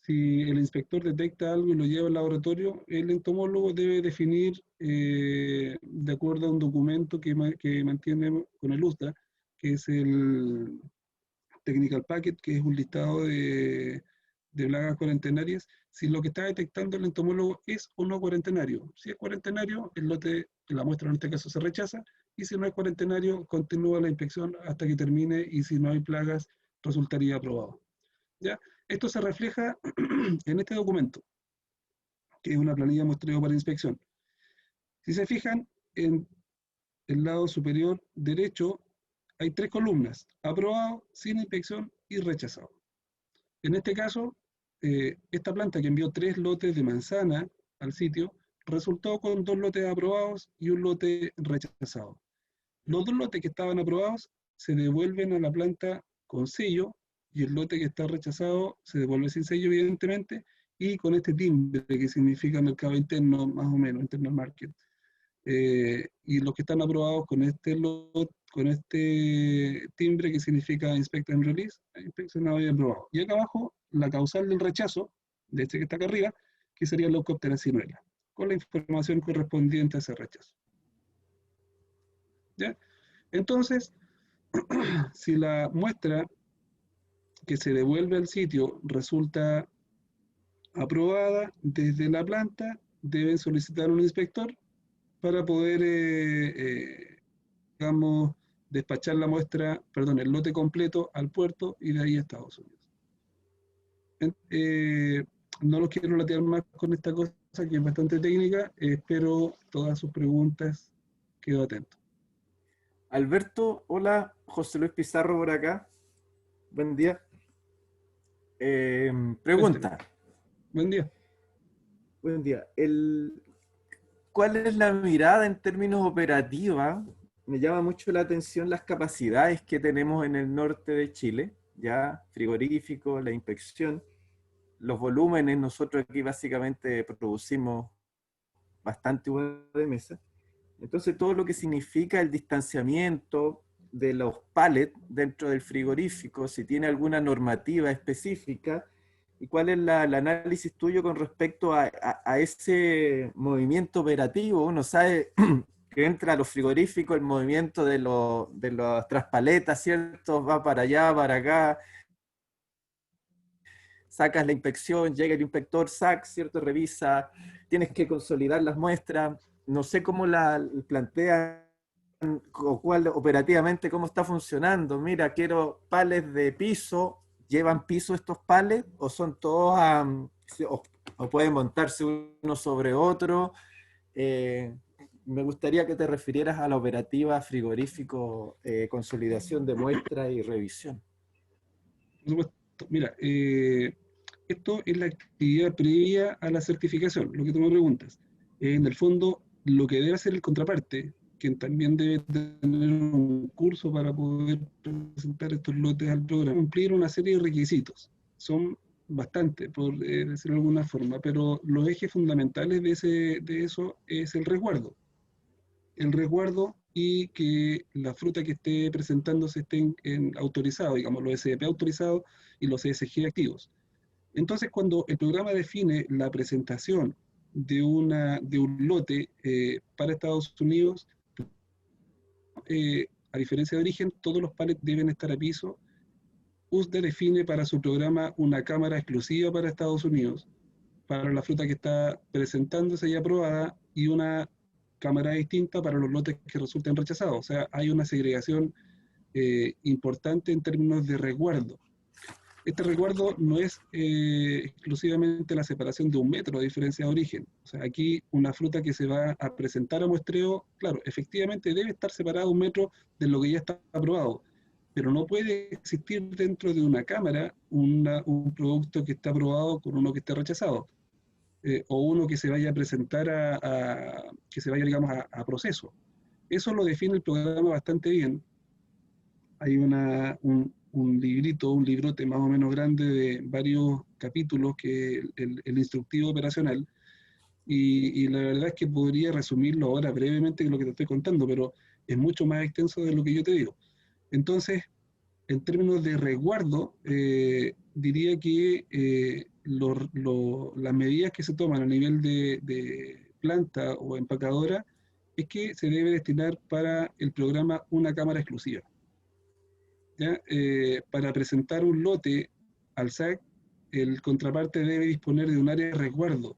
Si el inspector detecta algo y lo lleva al laboratorio, el entomólogo debe definir, de acuerdo a un documento que mantiene con el USDA, que es el Technical Packet, que es un listado de plagas cuarentenarias, si lo que está detectando el entomólogo es o no cuarentenario. Si es cuarentenario, el lote, la muestra en este caso se rechaza, y si no es cuarentenario, continúa la inspección hasta que termine, y si no hay plagas, resultaría aprobado. ¿Ya? Esto se refleja en este documento, que es una planilla muestreo para inspección. Si se fijan, en el lado superior derecho hay 3 columnas: aprobado, sin inspección y rechazado. En este caso, esta planta que envió 3 lotes de manzana al sitio, resultó con 2 lotes aprobados y un lote rechazado. Los 2 lotes que estaban aprobados se devuelven a la planta con sello, y el lote que está rechazado se devuelve sin sello, evidentemente, y con este timbre que significa mercado interno, más o menos, internal market. Y los que están aprobados con este timbre que significa inspect and release, inspeccionado y aprobado. Y acá abajo, la causal del rechazo, de este que está acá arriba, que sería Leucoptera cinuela, con la información correspondiente a ese rechazo. ¿Ya? Entonces, si la muestra que se devuelve al sitio resulta aprobada, desde la planta deben solicitar un inspector para poder, digamos, despachar la muestra, perdón, el lote completo al puerto y de ahí a Estados Unidos. No los quiero latear más con esta cosa que es bastante técnica. Espero todas sus preguntas. Quedo atento. Alberto, hola, José Luis Pizarro por acá. Buen día. Pregunta. Buen día. Buen día. ¿Cuál es la mirada en términos operativa? Me llama mucho la atención las capacidades que tenemos en el norte de Chile, ya frigorífico, la inspección, los volúmenes. Nosotros aquí básicamente producimos bastante uva de mesa. Entonces todo lo que significa el distanciamiento de los pallets dentro del frigorífico, si tiene alguna normativa específica, y cuál es el análisis tuyo con respecto a ese movimiento operativo. Uno sabe que entra a los frigoríficos, el movimiento de las traspaletas, ¿cierto? Va para allá, para acá, sacas la inspección, llega el inspector, ¿cierto? Revisa, tienes que consolidar las muestras. No sé cómo la plantean, o cuál operativamente cómo está funcionando. Mira, quiero palets de piso. ¿Llevan piso estos palets o son todos, o pueden montarse uno sobre otro? Me gustaría que te refirieras a la operativa frigorífico, consolidación de muestras y revisión. Por supuesto. Mira, esto es la actividad previa a la certificación, lo que tú me preguntas. En el fondo, lo que debe hacer el contraparte, quien también debe tener un curso para poder presentar estos lotes al programa, cumplir una serie de requisitos. Son bastantes, por decirlo de alguna forma, pero los ejes fundamentales de eso es el resguardo. El resguardo y que la fruta que esté presentándose esté autorizado, digamos, los SDP autorizados y los ESG activos. Entonces, cuando el programa define la presentación de un lote para Estados Unidos, a diferencia de origen, todos los pallets deben estar a piso. USDA define para su programa una cámara exclusiva para Estados Unidos, para la fruta que está presentándose y aprobada, y una cámara distinta para los lotes que resulten rechazados. O sea, hay una segregación importante en términos de resguardo. Este resguardo no es exclusivamente la separación de 1 metro a diferencia de origen. O sea, aquí una fruta que se va a presentar a muestreo, claro, efectivamente debe estar separada 1 metro de lo que ya está aprobado, pero no puede existir dentro de una cámara un producto que está aprobado con uno que esté rechazado, o uno que se vaya a presentar que se vaya, digamos, a proceso. Eso lo define el programa bastante bien. Hay un librito, un librote más o menos grande de varios capítulos, que el instructivo operacional, y la verdad es que podría resumirlo ahora brevemente lo que te estoy contando, pero es mucho más extenso de lo que yo te digo. Entonces, en términos de resguardo, diría que las medidas que se toman a nivel de planta o empacadora es que se debe destinar para el programa una cámara exclusiva. Para presentar un lote al SAC, el contraparte debe disponer de un área de resguardo,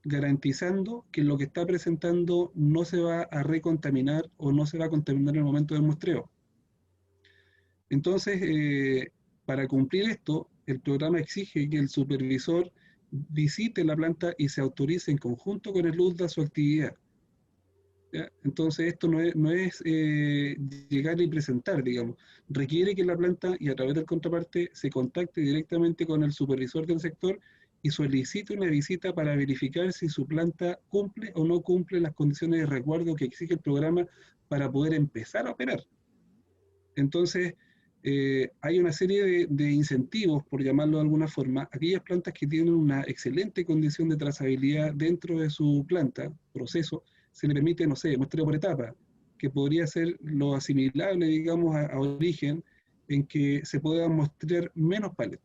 garantizando que lo que está presentando no se va a recontaminar o no se va a contaminar en el momento del muestreo. Entonces, para cumplir esto, el programa exige que el supervisor visite la planta y se autorice en conjunto con el USDA su actividad. ¿Ya? Entonces, esto no es llegar y presentar, digamos. Requiere que la planta, y a través del contraparte, se contacte directamente con el supervisor del sector y solicite una visita para verificar si su planta cumple o no cumple las condiciones de resguardo que exige el programa para poder empezar a operar. Entonces, hay una serie de incentivos, por llamarlo de alguna forma. Aquellas plantas que tienen una excelente condición de trazabilidad dentro de su planta, proceso, se le permite, no sé, muestreo por etapa, que podría ser lo asimilable, digamos, a origen, en que se puedan muestrear menos pallets,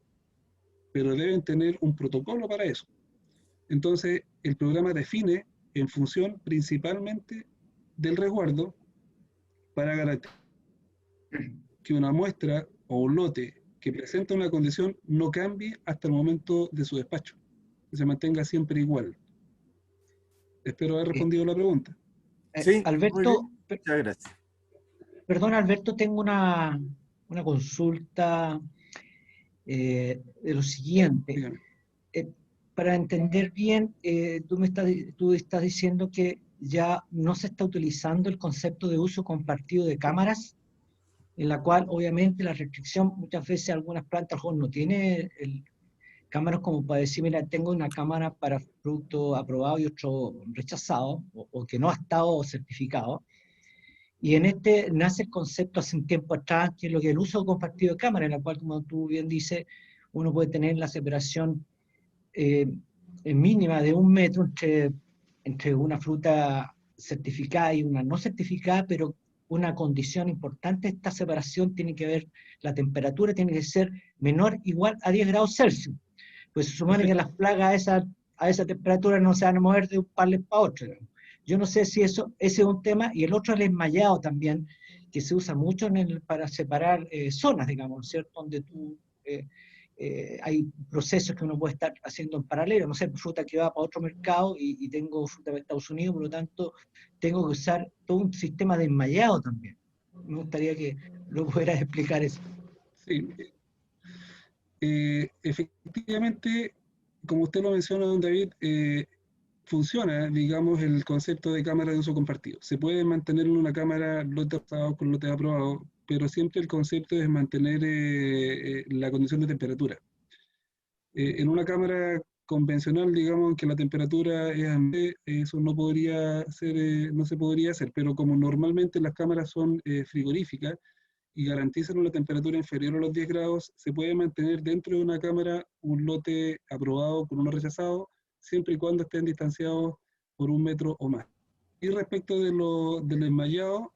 pero deben tener un protocolo para eso. Entonces, el programa define en función principalmente del resguardo para garantizar que una muestra o un lote que presenta una condición no cambie hasta el momento de su despacho, que se mantenga siempre igual. Espero haber respondido la pregunta. Sí, Alberto, muchas gracias. perdón, Alberto, tengo una consulta de lo siguiente. Dígame. Para entender bien, tú estás diciendo que ya no se está utilizando el concepto de uso compartido de cámaras, en la cual obviamente la restricción, muchas veces algunas plantas no tienen cámaras como para decir, mira, tengo una cámara para producto aprobado y otro rechazado, o que no ha estado certificado. Y en este nace el concepto hace un tiempo atrás, que es lo que es el uso compartido de cámara, en la cual, como tú bien dices, uno puede tener la separación mínima de 1 metro entre una fruta certificada y una no certificada, pero una condición importante de esta separación tiene que ver, la temperatura tiene que ser menor o igual a 10 grados Celsius. Pues se supone que las plagas a esa temperatura no se van a mover de un pallet para otro. Yo no sé si ese es un tema, y el otro es el enmayado también, que se usa mucho para separar zonas, digamos, ¿cierto? Donde hay procesos que uno puede estar haciendo en paralelo, no sé, fruta que va para otro mercado y tengo fruta de Estados Unidos, por lo tanto tengo que usar todo un sistema de enmayado también. Me gustaría que lo pudieras explicar eso. Sí, efectivamente, como usted lo menciona, don David, funciona, digamos, el concepto de cámara de uso compartido. Se puede mantener en una cámara lote aprobado con lote aprobado, pero siempre el concepto es mantener la condición de temperatura. En una cámara convencional, digamos, que la temperatura es ambiente, eso no podría ser, no se podría hacer, pero como normalmente las cámaras son frigoríficas y garantizan una temperatura inferior a los 10 grados, se puede mantener dentro de una cámara un lote aprobado con uno rechazado, siempre y cuando estén distanciados por 1 metro o más. Y respecto del enmayado,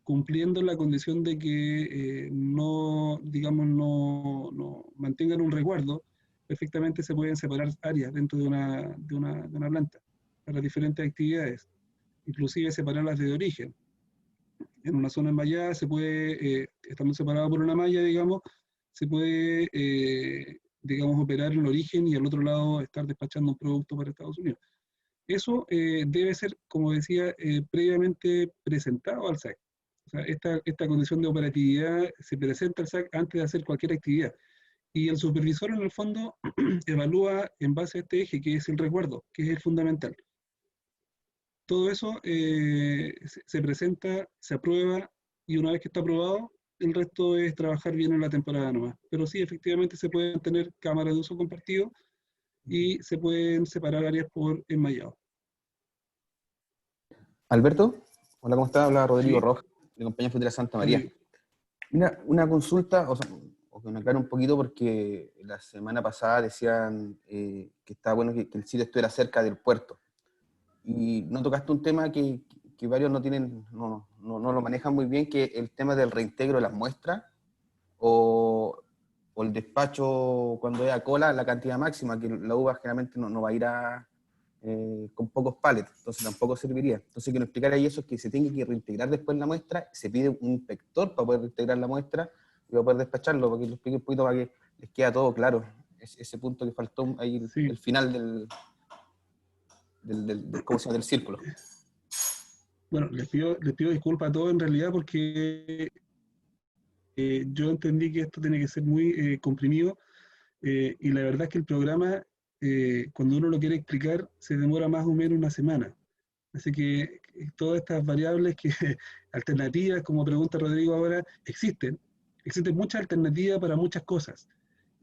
cumpliendo la condición de que no, digamos, no mantengan un resguardo, perfectamente se pueden separar áreas dentro de una planta para diferentes actividades, inclusive separarlas de origen. En una zona enmayada se puede, estando separado por una malla, digamos, se puede, digamos, operar el origen y al otro lado estar despachando un producto para Estados Unidos. Eso debe ser, como decía, previamente presentado al SAC. O sea, esta condición de operatividad se presenta al SAC antes de hacer cualquier actividad. Y el supervisor, en el fondo, evalúa en base a este eje, que es el resguardo, que es el fundamental. Todo eso se presenta, se aprueba, y una vez que está aprobado, el resto es trabajar bien en la temporada nomás. Pero sí, efectivamente se pueden tener cámaras de uso compartido y se pueden separar áreas por enmayado. Alberto, hola, ¿cómo estás? Habla Rodrigo Sí. Rojas, de Compañía Frutera Santa María. Mira, una consulta, o que me aclare un poquito, porque la semana pasada decían que estaba bueno que el sitio estuviera cerca del puerto. Y no tocaste un tema que varios no lo manejan muy bien, que es el tema del reintegro de las muestras o el despacho cuando es a cola, la cantidad máxima, que la uva generalmente no va a ir con pocos pallets, entonces tampoco serviría. Entonces, que nos explicara ahí eso, es que se tiene que reintegrar después la muestra, se pide un inspector para poder reintegrar la muestra y para poder despacharlo, para que lo explique un poquito para que les quede todo claro. Ese punto que faltó ahí, Sí. el final ¿cómo se llama? Del círculo. Bueno, les pido disculpas a todos en realidad, porque yo entendí que esto tiene que ser muy comprimido, y la verdad es que el programa, cuando uno lo quiere explicar, se demora más o menos una semana. Así que todas estas variables alternativas, como pregunta Rodrigo ahora, existen. Existen muchas alternativas para muchas cosas.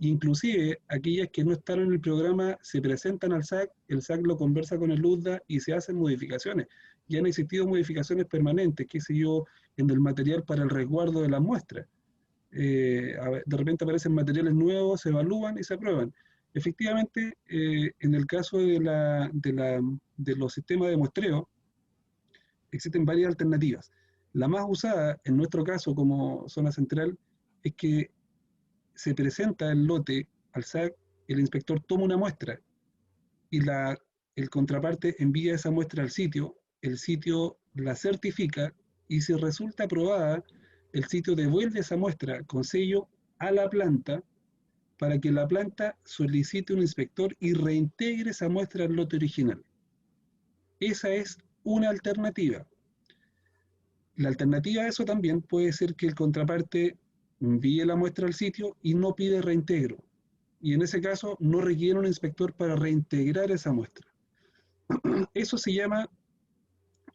Inclusive, aquellas que no están en el programa se presentan al SAC, el SAC lo conversa con el LUSDA y se hacen modificaciones. Ya han existido modificaciones permanentes, qué sé yo, en el material para el resguardo de las muestras. De repente aparecen materiales nuevos, se evalúan y se aprueban. Efectivamente, en el caso de los sistemas de muestreo, existen varias alternativas. La más usada, en nuestro caso como zona central, es que se presenta el lote al SAC, el inspector toma una muestra y el contraparte envía esa muestra al sitio, el sitio la certifica y si resulta aprobada, el sitio devuelve esa muestra con sello a la planta para que la planta solicite un inspector y reintegre esa muestra al lote original. Esa es una alternativa. La alternativa a eso también puede ser que el contraparte envíe la muestra al sitio y no pide reintegro. Y en ese caso no requiere un inspector para reintegrar esa muestra. Eso se llama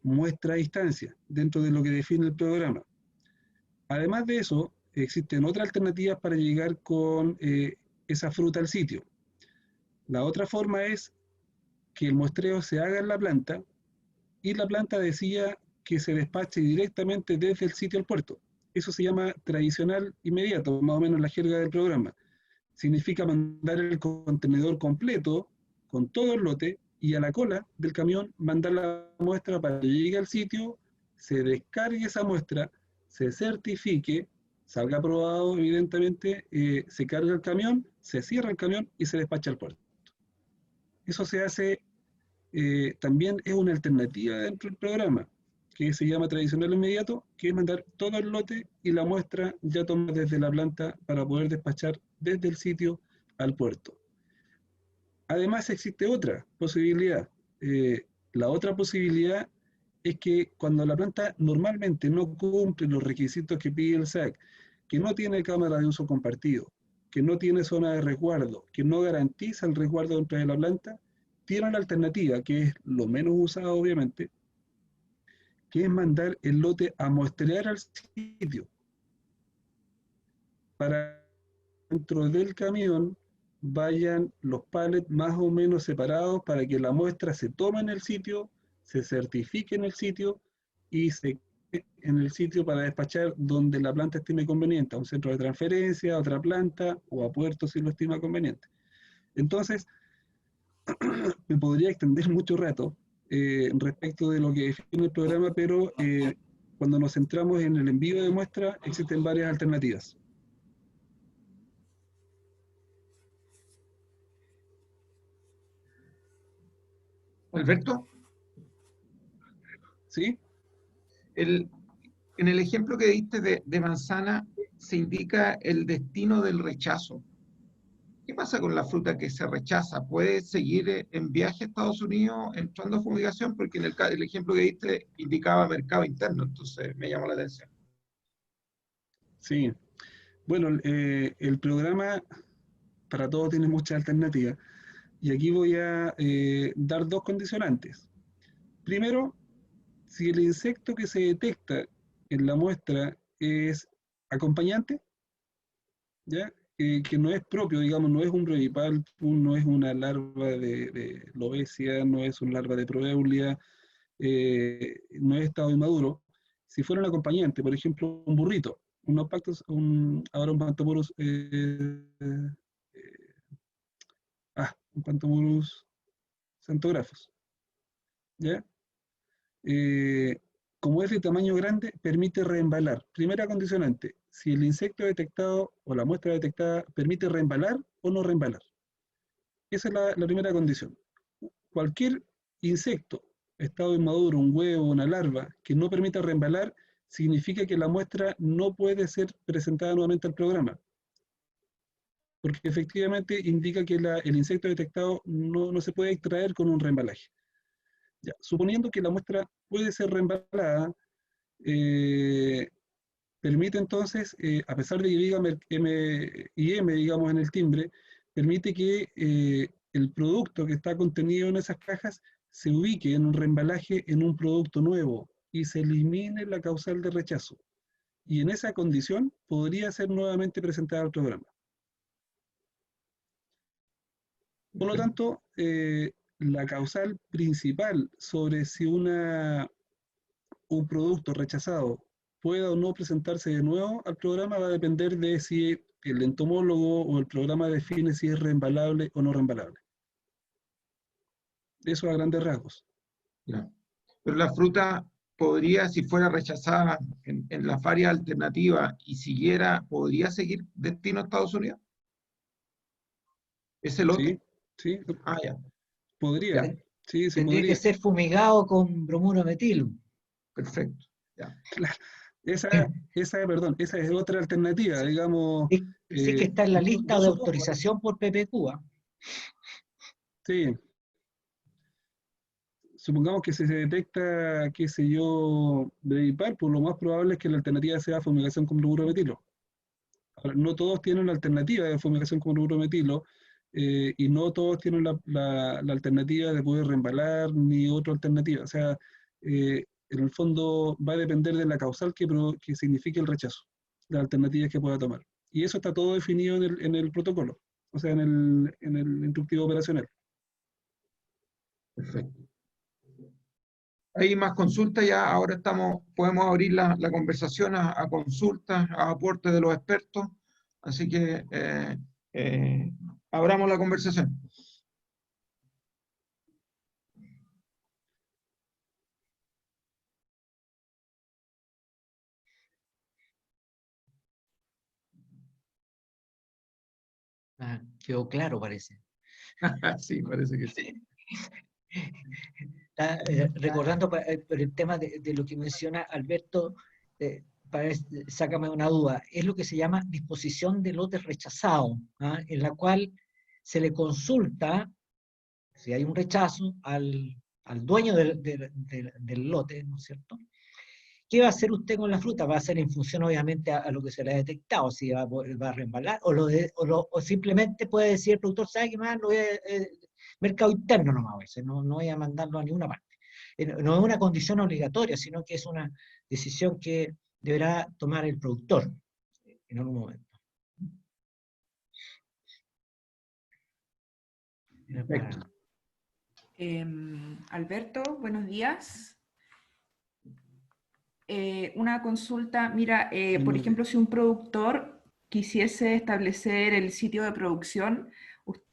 muestra a distancia, dentro de lo que define el programa. Además de eso, existen otras alternativas para llegar con esa fruta al sitio. La otra forma es que el muestreo se haga en la planta y la planta decida que se despache directamente desde el sitio al puerto. Eso se llama tradicional inmediato, más o menos la jerga del programa. Significa mandar el contenedor completo, con todo el lote, y a la cola del camión mandar la muestra para que llegue al sitio, se descargue esa muestra, se certifique, salga aprobado evidentemente, se carga el camión, se cierra el camión y se despacha al puerto. Eso se hace, también es una alternativa dentro del programa, que se llama tradicional inmediato, que es mandar todo el lote y la muestra ya tomada desde la planta para poder despachar desde el sitio al puerto. Además existe otra posibilidad. La otra posibilidad es que cuando la planta normalmente no cumple los requisitos que pide el SAC, que no tiene cámara de uso compartido, que no tiene zona de resguardo, que no garantiza el resguardo dentro de la planta, tiene una alternativa, que es lo menos usado obviamente, que es mandar el lote a muestrear al sitio. Para dentro del camión vayan los pallets más o menos separados para que la muestra se tome en el sitio, se certifique en el sitio y se quede en el sitio para despachar donde la planta estime conveniente, a un centro de transferencia, a otra planta o a puerto si lo estima conveniente. Entonces, me podría extender mucho rato respecto de lo que define el programa, pero cuando nos centramos en el envío de muestra, existen varias alternativas. Alberto, ¿Sí? en el ejemplo que diste de manzana, se indica el destino del rechazo. ¿Qué pasa con la fruta que se rechaza? ¿Puede seguir en viaje a Estados Unidos entrando a fumigación? Porque en el ejemplo que diste indicaba mercado interno, entonces me llamó la atención. Sí. Bueno, el programa para todo tiene muchas alternativas. Y aquí voy a dar dos condicionantes. Primero, si el insecto que se detecta en la muestra es acompañante, ¿ya? Que no es propio, digamos, no es un Brevipalpum, no es una larva de Lobesia, no es una larva de Proeulia, no es estado inmaduro. Si fuera un acompañante, por ejemplo, un burrito, un Opactus, ahora un Panthoporus, un Panthoporus Xanthographius, ¿ya? Como es de tamaño grande, permite reembalar. Primera condicionante, si el insecto detectado o la muestra detectada permite reembalar o no reembalar. Esa es la primera condición. Cualquier insecto, estado inmaduro, un huevo, una larva, que no permita reembalar, significa que la muestra no puede ser presentada nuevamente al programa. Porque efectivamente indica que el insecto detectado no se puede extraer con un reembalaje. Ya, suponiendo que la muestra puede ser reembalada, permite entonces, a pesar de que diga M&M, digamos, en el timbre, permite que el producto que está contenido en esas cajas se ubique en un reembalaje en un producto nuevo y se elimine la causal de rechazo. Y en esa condición podría ser nuevamente presentada al programa. Por lo tanto, la causal principal sobre si un producto rechazado pueda o no presentarse de nuevo al programa va a depender de si el entomólogo o el programa define si es reembalable o no reembalable. Eso a grandes rasgos. Ya. Pero la fruta podría, si fuera rechazada en las varias alternativas y siguiera, ¿podría seguir destino a Estados Unidos? ¿Ese lote? Sí, Ah, ya. podría. Ya. Sí, se Tendría podría. que ser fumigado con bromuro metilo. Perfecto. Ya. Claro. Esa es otra alternativa, digamos. Sí que está en la lista yo de supongo, autorización por PPQ. Sí. Supongamos que si se detecta, qué sé yo, Brevipalpum, lo más probable es que la alternativa sea fumigación con bromuro metilo. Ahora, no todos tienen la alternativa de fumigación con bromuro metilo, y no todos tienen la alternativa de poder reembalar ni otra alternativa. O sea, en el fondo va a depender de la causal que signifique el rechazo, las alternativas que pueda tomar. Y eso está todo definido en el protocolo, o sea, en el instructivo operacional. Perfecto. Hay más consultas ya, ahora podemos abrir la conversación a consultas, a aportes de los expertos, así que abramos la conversación. Ah, quedó claro, parece. Sí, parece que sí. Recordando por el tema de lo que menciona Alberto, sácame una duda, es lo que se llama disposición de lotes rechazados, ¿ah? En la cual se le consulta, si hay un rechazo, al dueño del lote, ¿no es cierto? ¿Qué va a hacer usted con la fruta? Va a ser en función, obviamente, a lo que se le ha detectado, si va a reembalar, o simplemente puede decir el productor, ¿sabe qué más? Lo voy a, mercado interno nomás, a veces, no voy a mandarlo a ninguna parte. No es una condición obligatoria, sino que es una decisión que deberá tomar el productor en algún momento. Perfecto. Alberto, buenos días. Una consulta, mira, por ejemplo, si un productor quisiese establecer el sitio de producción,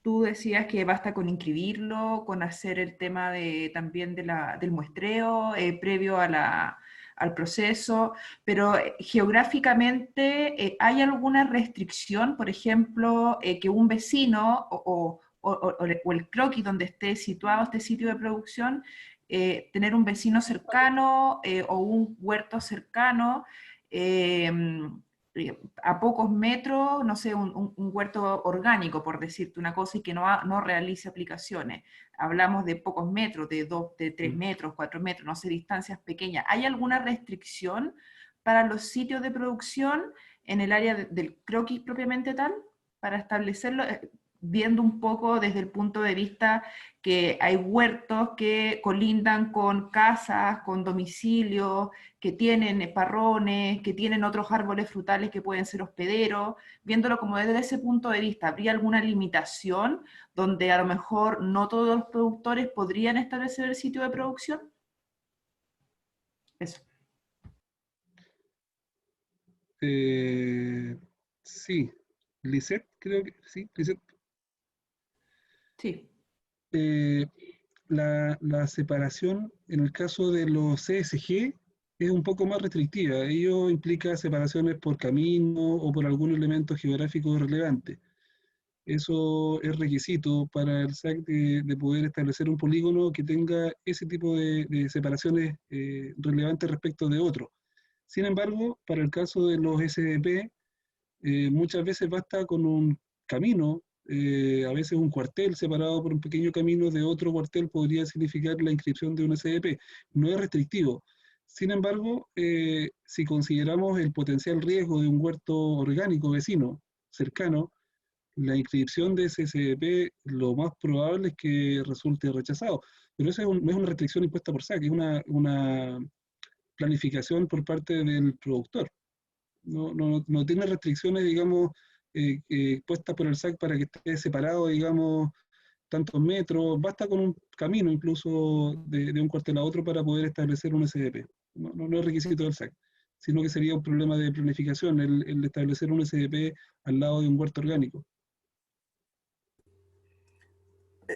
tú decías que basta con inscribirlo, con hacer el tema también del muestreo previo al proceso, pero geográficamente, ¿hay alguna restricción, por ejemplo, que un vecino o el croquis donde esté situado este sitio de producción, tener un vecino cercano o un huerto cercano a pocos metros, no sé, un huerto orgánico, por decirte una cosa, y que no realice aplicaciones? Hablamos de pocos metros, de 3 metros, 4 metros, no sé, distancias pequeñas. ¿Hay alguna restricción para los sitios de producción en el área del croquis propiamente tal, para establecerlo? Viendo un poco desde el punto de vista que hay huertos que colindan con casas, con domicilios, que tienen parrones, que tienen otros árboles frutales que pueden ser hospederos. Viéndolo como desde ese punto de vista, ¿habría alguna limitación donde a lo mejor no todos los productores podrían establecer el sitio de producción? Eso. Sí, Lisette, creo que sí, Lisette. Sí. La separación en el caso de los CSG es un poco más restrictiva. Ello implica separaciones por camino o por algún elemento geográfico relevante. Eso es requisito para el SAC de poder establecer un polígono que tenga ese tipo de separaciones relevantes respecto de otro. Sin embargo, para el caso de los SDP, muchas veces basta con un camino, a veces un cuartel separado por un pequeño camino de otro cuartel podría significar la inscripción de un SDP. No es restrictivo. Sin embargo, si consideramos el potencial riesgo de un huerto orgánico vecino cercano, la inscripción de ese SDP lo más probable es que resulte rechazado. Pero eso no es una restricción impuesta por SAC, es una planificación por parte del productor. No tiene restricciones, digamos, puestas por el SAC para que esté separado, digamos, tantos metros. Basta con un camino incluso de un cuartel a otro para poder establecer un SDP. No es requisito del SAC, sino que sería un problema de planificación el establecer un SDP al lado de un huerto orgánico.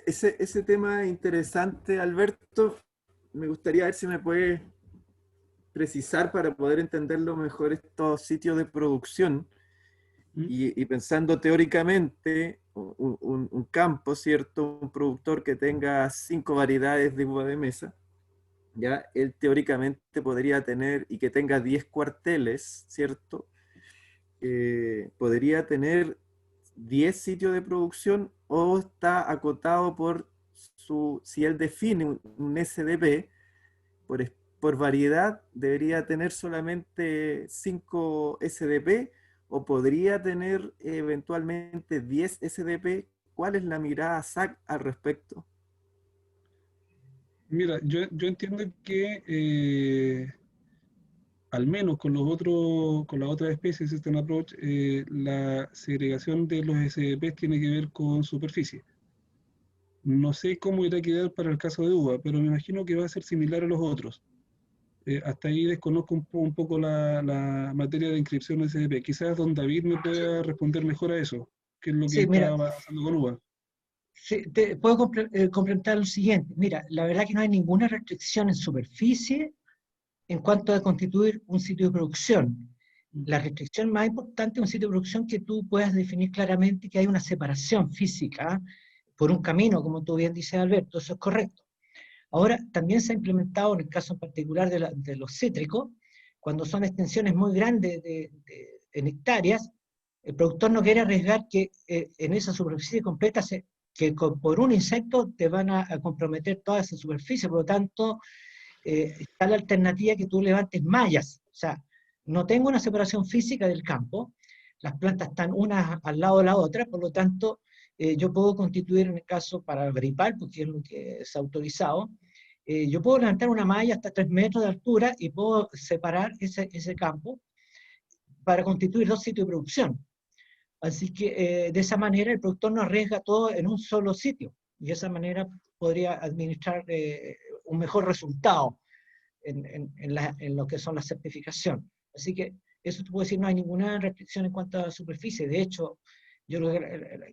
Ese tema interesante, Alberto. Me gustaría ver si me puedes precisar para poder entenderlo mejor estos sitios de producción. Y pensando teóricamente, un campo, ¿cierto? Un productor que tenga 5 variedades de uva de mesa, ya él teóricamente podría tener, y que tenga 10 cuarteles, ¿cierto? Podría tener 10 sitios de producción, o está acotado por si él define un SDP, por variedad debería tener solamente 5 SDP, o podría tener eventualmente 10 SDP. ¿Cuál es la mirada SAC al respecto? Mira, yo entiendo que al menos con las otras especies System Approach, la segregación de los SDPs tiene que ver con superficie. No sé cómo irá a quedar para el caso de uva, pero me imagino que va a ser similar a los otros. Hasta ahí desconozco un poco la materia de inscripción de SDP. Quizás don David me pueda responder mejor a eso, que es lo que Sí, mira, está pasando con uva. sí, te puedo complementar lo siguiente. Mira, la verdad que no hay ninguna restricción en superficie en cuanto a constituir un sitio de producción. La restricción más importante es un sitio de producción que tú puedas definir claramente que hay una separación física por un camino, como tú bien dices, Alberto, eso es correcto. Ahora, también se ha implementado en el caso en particular de los cítricos, cuando son extensiones muy grandes en hectáreas, el productor no quiere arriesgar que en esa superficie completa, por un insecto te van a comprometer toda esa superficie, por lo tanto, está la alternativa que tú levantes mallas, o sea, no tengo una separación física del campo, las plantas están unas al lado de la otra, por lo tanto, yo puedo constituir en el caso para el gripal, porque es lo que es autorizado, yo puedo levantar una malla hasta 3 metros de altura y puedo separar ese campo para constituir 2 sitios de producción. Así que de esa manera el productor no arriesga todo en un solo sitio, y de esa manera podría administrar un mejor resultado en lo que son la certificación. Así que eso te puedo decir, no hay ninguna restricción en cuanto a superficie. De hecho, yo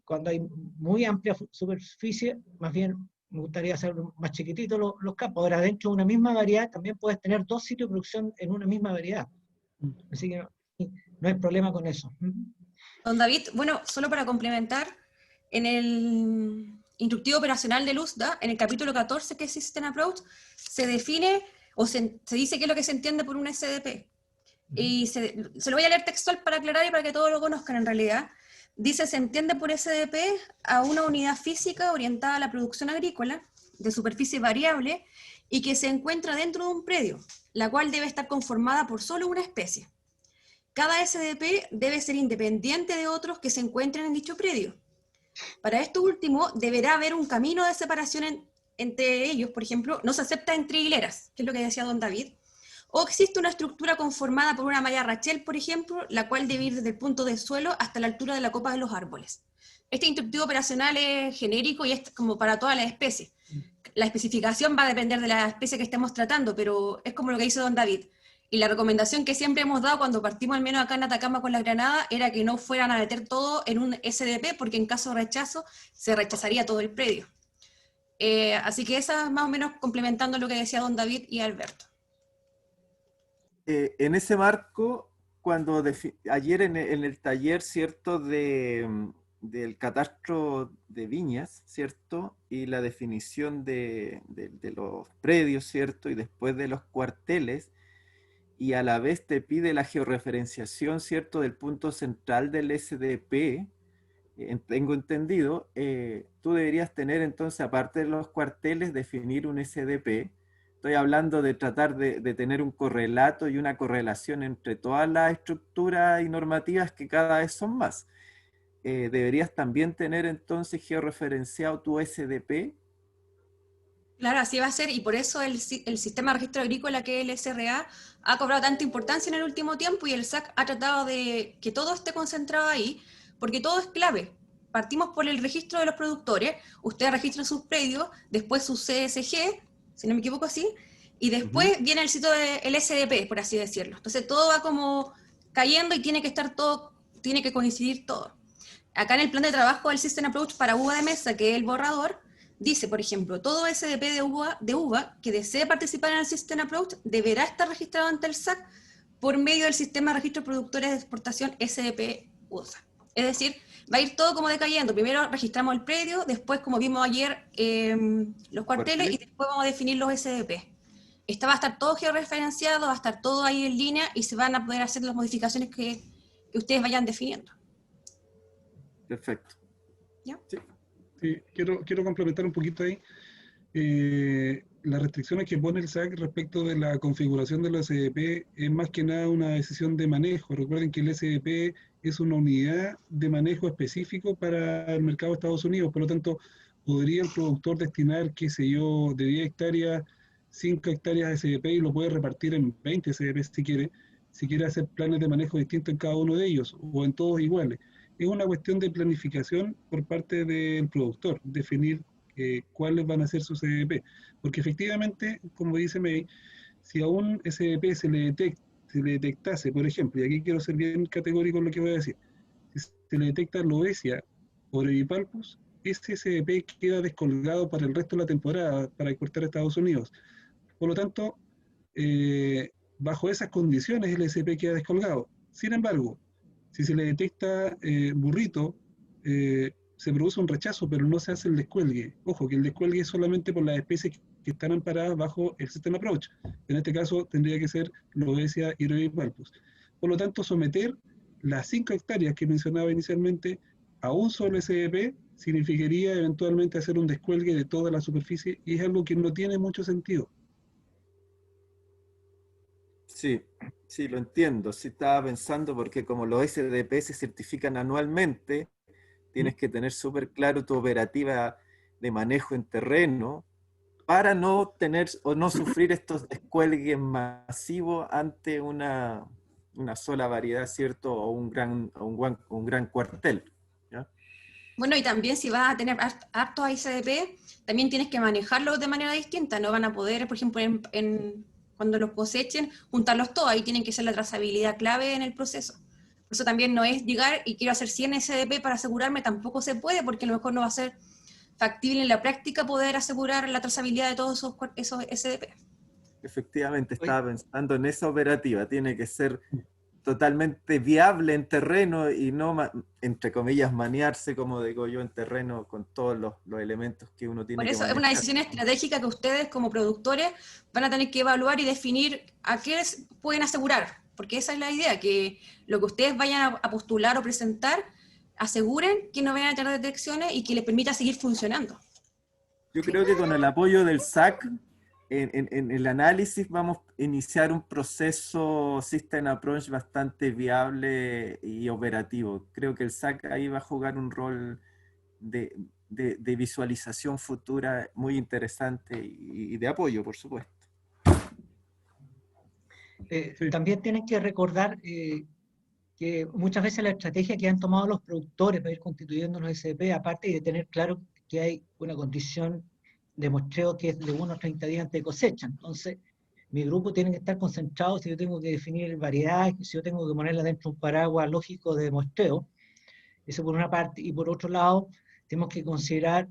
cuando hay muy amplia superficie, más bien me gustaría hacer más chiquititos los campos. Ahora, dentro de una misma variedad también puedes tener 2 sitios de producción en una misma variedad. Así que no hay problema con eso. Don David, bueno, solo para complementar, en el instructivo operacional del USDA, en el capítulo 14, que es System Approach, se define, o se dice qué es lo que se entiende por un SDP. Y se lo voy a leer textual para aclarar y para que todos lo conozcan en realidad. Dice, se entiende por SDP a una unidad física orientada a la producción agrícola, de superficie variable, y que se encuentra dentro de un predio, la cual debe estar conformada por solo una especie. Cada SDP debe ser independiente de otros que se encuentren en dicho predio. Para esto último, deberá haber un camino de separación entre ellos, por ejemplo, no se acepta entre hileras, que es lo que decía don David, o existe una estructura conformada por una malla Rachel, por ejemplo, la cual debe ir desde el punto del suelo hasta la altura de la copa de los árboles. Este instructivo operacional es genérico y es como para todas las especies. La especificación va a depender de la especie que estemos tratando, pero es como lo que hizo don David. Y la recomendación que siempre hemos dado cuando partimos al menos acá en Atacama con la granada era que no fueran a meter todo en un SDP, porque en caso de rechazo se rechazaría todo el predio. Así que esa es más o menos complementando lo que decía don David y Alberto. En ese marco, cuando ayer en el taller, ¿cierto?, del catastro de viñas, ¿cierto?, y la definición de los predios, ¿cierto?, y después de los cuarteles, y a la vez te pide la georreferenciación, ¿cierto?, del punto central del SDP, tengo entendido, tú deberías tener entonces, aparte de los cuarteles, definir un SDP. Estoy hablando de tratar de tener un correlato y una correlación entre todas las estructuras y normativas que cada vez son más. Deberías también tener entonces georreferenciado tu SDP. Claro, así va a ser, y por eso el sistema de registro agrícola, que es el SRA, ha cobrado tanta importancia en el último tiempo, y el SAC ha tratado de que todo esté concentrado ahí, porque todo es clave. Partimos por el registro de los productores, ustedes registran sus predios, después su CSG, si no me equivoco así, y después viene el sitio del SDP, por así decirlo. Entonces todo va como cayendo y tiene que estar todo, tiene que coincidir todo. Acá en el plan de trabajo del System Approach para uva de mesa, que es el borrador, dice, por ejemplo, todo SDP de uva que desee participar en el System Approach deberá estar registrado ante el SAC por medio del sistema de registro de productores de exportación SDP-USA. Es decir, va a ir todo como decayendo. Primero registramos el predio, después, como vimos ayer, los cuarteles, y después vamos a definir los SDP. Esta va a estar todo georreferenciado, va a estar todo ahí en línea, y se van a poder hacer las modificaciones que ustedes vayan definiendo. Perfecto. ¿Ya? Sí. Sí, quiero complementar un poquito ahí. Las restricciones que pone el SAC respecto de la configuración de los SDP es más que nada una decisión de manejo. Recuerden que el SDP es una unidad de manejo específico para el mercado de Estados Unidos, por lo tanto, podría el productor destinar, qué sé yo, de 10 hectáreas, 5 hectáreas de SDP, y lo puede repartir en 20 SDP si quiere hacer planes de manejo distintos en cada uno de ellos, o en todos iguales. Es una cuestión de planificación por parte del productor, definir cuáles van a ser sus SDP. Porque efectivamente, como dice May, si a un SDP se le detectase, por ejemplo, y aquí quiero ser bien categórico en lo que voy a decir, si se le detecta Lobesia o Brevipalpus, ese SDP queda descolgado para el resto de la temporada para exportar a Estados Unidos. Por lo tanto, bajo esas condiciones el SDP queda descolgado. Sin embargo, si se le detecta burrito, se produce un rechazo, pero no se hace el descuelgue. Ojo, que el descuelgue es solamente por las especies que están amparadas bajo el System Approach. En este caso tendría que ser Lobesia iroivalpus. Por lo tanto, someter las 5 hectáreas que mencionaba inicialmente a un solo SDP significaría eventualmente hacer un descuelgue de toda la superficie, y es algo que no tiene mucho sentido. Sí, sí, lo entiendo. Sí estaba pensando porque como los SDP se certifican anualmente, tienes que tener súper claro tu operativa de manejo en terreno para no tener o no sufrir estos descuelgues masivos ante una sola variedad, ¿cierto? O un gran cuartel. ¿Ya? Bueno, y también si vas a tener hartos ICDP, también tienes que manejarlos de manera distinta. No van a poder, por ejemplo, cuando los cosechen, juntarlos todos. Ahí tienen que ser la trazabilidad clave en el proceso. Por eso también no es llegar y quiero hacer 100 SDP para asegurarme, tampoco se puede, porque a lo mejor no va a ser factible en la práctica poder asegurar la trazabilidad de todos esos SDP. Efectivamente, estaba pensando en esa operativa. Tiene que ser totalmente viable en terreno y no, entre comillas, maniarse, como digo yo, en terreno con todos los elementos que uno tiene Por que eso manejar. es una decisión estratégica que ustedes como productores van a tener que evaluar y definir a qué pueden asegurar, porque esa es la idea, que lo que ustedes vayan a postular o presentar, aseguren que no vayan a tener detecciones y que les permita seguir funcionando. Yo creo que con el apoyo del SAC, en el análisis vamos a iniciar un proceso System Approach bastante viable y operativo. Creo que el SAC ahí va a jugar un rol de visualización futura muy interesante y de apoyo, por supuesto. También tienen que recordar que muchas veces la estrategia que han tomado los productores para ir constituyendo los SP, aparte de tener claro que hay una condición de muestreo que es de 1 a 30 días antes de cosecha. Entonces, mi grupo tiene que estar concentrado si yo tengo que definir variedades, si yo tengo que ponerla dentro de un paraguas lógico de muestreo. Eso por una parte. Y por otro lado, tenemos que considerar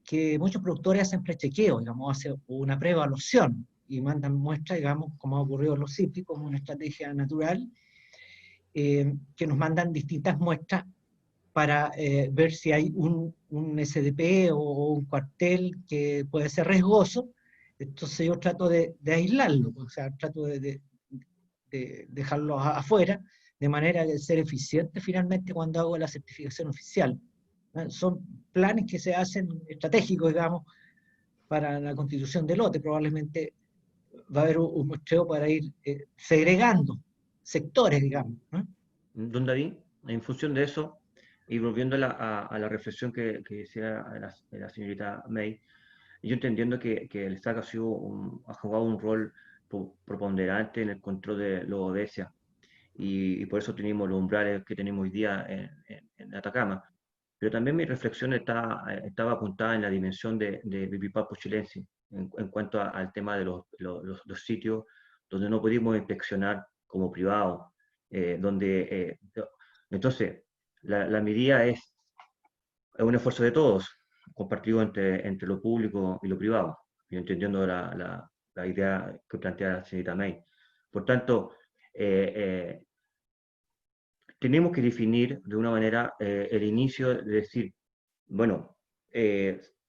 que muchos productores hacen prechequeo, digamos, hacen una preevaluación y mandan muestras, digamos, como ha ocurrido en los cítricos, como una estrategia natural, que nos mandan distintas muestras para ver si hay un SDP o un cuartel que puede ser riesgoso. Entonces yo trato de aislarlo, o sea, trato de dejarlo afuera, de manera de ser eficiente finalmente cuando hago la certificación oficial. Son planes que se hacen estratégicos, digamos, para la constitución del lote. Probablemente va a haber un muestreo para ir segregando sectores, digamos. Don David, en función de eso, y volviendo a la reflexión que decía la señorita May, yo entendiendo que el SAC ha jugado un rol preponderante en el control de Lobesia, y por eso tenemos los umbrales que tenemos hoy día en Atacama. Pero también mi reflexión estaba apuntada en la dimensión de Vivipapo chilense, en cuanto al tema de los sitios donde no pudimos inspeccionar como privados, entonces la medida es un esfuerzo de todos, compartido entre lo público y lo privado, y entendiendo la idea que plantea la señorita May. Por tanto, tenemos que definir de una manera el inicio de decir, bueno,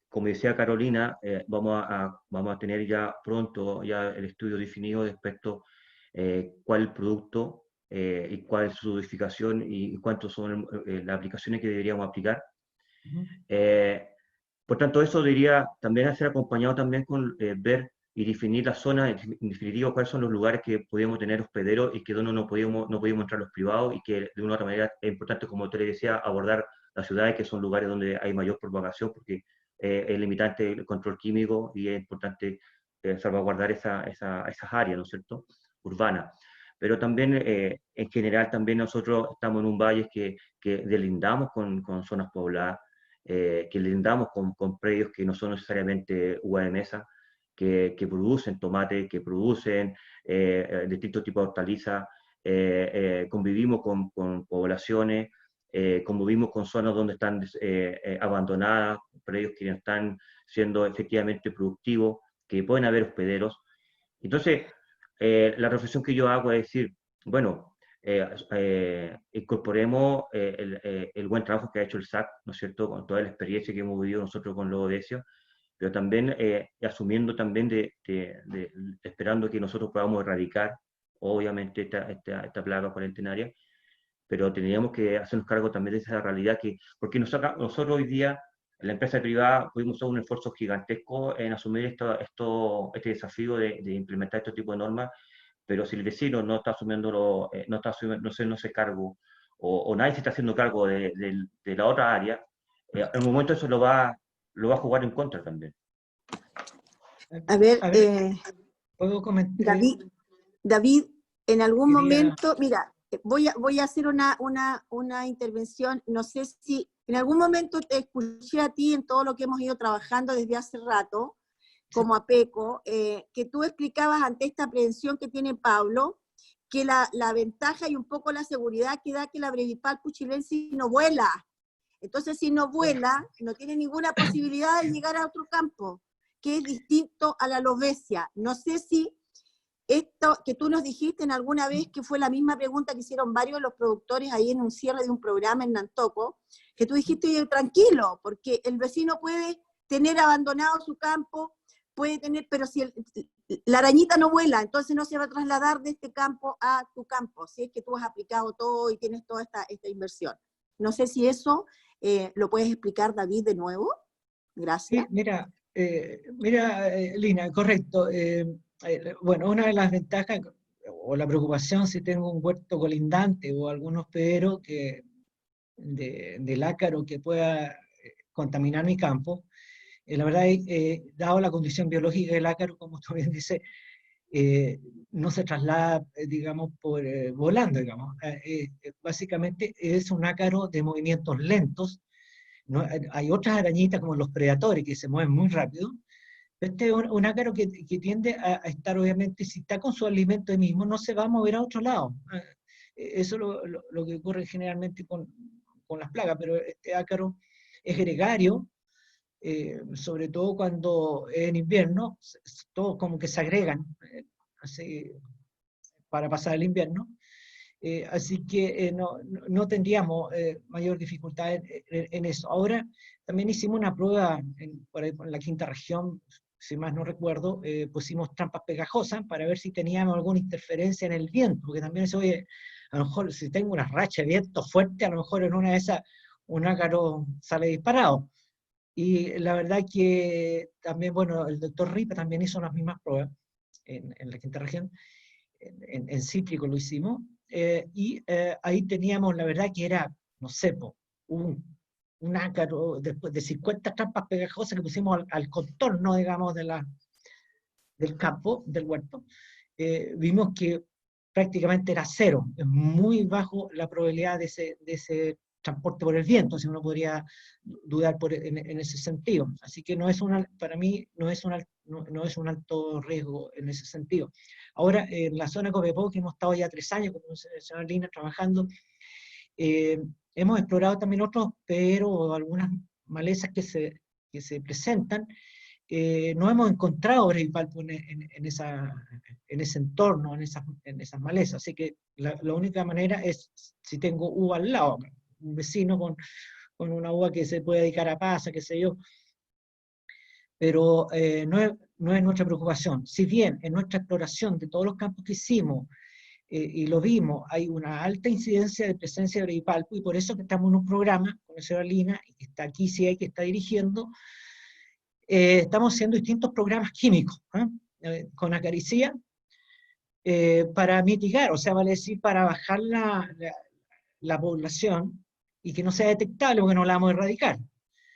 como decía Carolina, vamos a tener ya pronto ya el estudio definido respecto cuál es el producto y cuál es su dosificación y cuántas son las aplicaciones que deberíamos aplicar. Por tanto, eso debería también ser acompañado también con ver y definir las zonas, en definitiva, cuáles son los lugares que podíamos tener hospederos y que donde no podíamos entrar los privados, y que de una u otra manera es importante, como usted le decía, abordar las ciudades, que son lugares donde hay mayor propagación, porque es limitante el control químico y es importante salvaguardar esas áreas, ¿no es cierto?, urbanas. Pero también, en general, también nosotros estamos en un valle que delindamos con zonas pobladas, que lindamos con predios que no son necesariamente uva de mesa, que producen tomate, que producen distintos tipos de hortalizas, convivimos con poblaciones, convivimos con zonas donde están abandonadas, predios que no están siendo efectivamente productivos, que pueden haber hospederos. Entonces, la reflexión que yo hago es decir, bueno, incorporemos el buen trabajo que ha hecho el SAC, ¿no es cierto?, con toda la experiencia que hemos vivido nosotros con los ODESIO, pero también asumiendo también esperando que nosotros podamos erradicar, obviamente, esta plaga cuarentenaria, pero teníamos que hacernos cargo también de esa realidad, porque nosotros hoy día, en la empresa privada, pudimos hacer un esfuerzo gigantesco en asumir este desafío de implementar este tipo de normas, pero si el vecino no está asumiendo, no se cargo, o nadie se está haciendo cargo de la otra área, en un momento eso lo va a jugar en contra también. A ver, ¿puedo comentar? David, en algún Quería... momento, mira, voy a hacer una intervención, no sé si en algún momento te escuché a ti en todo lo que hemos ido trabajando desde hace rato, como APECO, que tú explicabas ante esta aprehensión que tiene Pablo, que la ventaja y un poco la seguridad que da que la Brevipalpus chilensis no vuela. Entonces, si no vuela, no tiene ninguna posibilidad de llegar a otro campo, que es distinto a la alobesia. No sé si esto que tú nos dijiste en alguna vez, que fue la misma pregunta que hicieron varios de los productores ahí en un cierre de un programa en Nantoco, que tú dijiste, oye, tranquilo, porque el vecino puede tener abandonado su campo, puede tener, pero si la arañita no vuela, entonces no se va a trasladar de este campo a tu campo, si es que tú has aplicado todo y tienes toda esta inversión. No sé si eso lo puedes explicar, David, de nuevo. Gracias. Sí, mira, Lina, correcto. Bueno, una de las ventajas o la preocupación si tengo un huerto colindante o algún hospedero del ácaro que pueda contaminar mi campo, la verdad, dado la condición biológica del ácaro, como tú bien dices, no se traslada, digamos, volando, digamos. Básicamente es un ácaro de movimientos lentos. ¿No? Hay otras arañitas como los predatores que se mueven muy rápido. Este es un ácaro que tiende a estar, obviamente, si está con su alimento ahí mismo, no se va a mover a otro lado. Eso es lo que ocurre generalmente con las plagas, pero este ácaro es gregario, sobre todo cuando es en invierno, todos como que se agregan así, para pasar el invierno. Así que no tendríamos mayor dificultad en eso. Ahora, también hicimos una prueba por ahí en la quinta región, si más no recuerdo, pusimos trampas pegajosas para ver si teníamos alguna interferencia en el viento, porque también eso, oye, a lo mejor si tengo una racha de viento fuerte, a lo mejor en una de esas un ácaro sale disparado. Y la verdad que también, bueno, el doctor Ripa también hizo las mismas pruebas en la quinta región, en cítrico lo hicimos, y ahí teníamos, la verdad que era, no sé, un ácaro, después de 50 trampas pegajosas que pusimos al contorno, digamos, del campo, del huerto, vimos que prácticamente era cero, es muy bajo la probabilidad de ese transporte por el viento, si uno podría dudar en ese sentido. Así que para mí no es un alto riesgo en ese sentido. Ahora, en la zona de Copiapó, que hemos estado ya 3 años con la señora Lina trabajando, hemos explorado también otros, pero algunas malezas que se presentan, no hemos encontrado Brevipalpus en ese entorno, en esas malezas. Así que la única manera es si tengo uva al lado, un vecino con una uva que se puede dedicar a pasa, qué sé yo. Pero no es nuestra preocupación. Si bien en nuestra exploración de todos los campos que hicimos, y lo vimos, hay una alta incidencia de presencia de Brevipalpus, y por eso que estamos en un programa con la señora Lina, que está aquí, sí hay que está dirigiendo, estamos haciendo distintos programas químicos, con acaricía, para mitigar, o sea, vale decir, para bajar la población, y que no sea detectable, porque no la vamos a erradicar.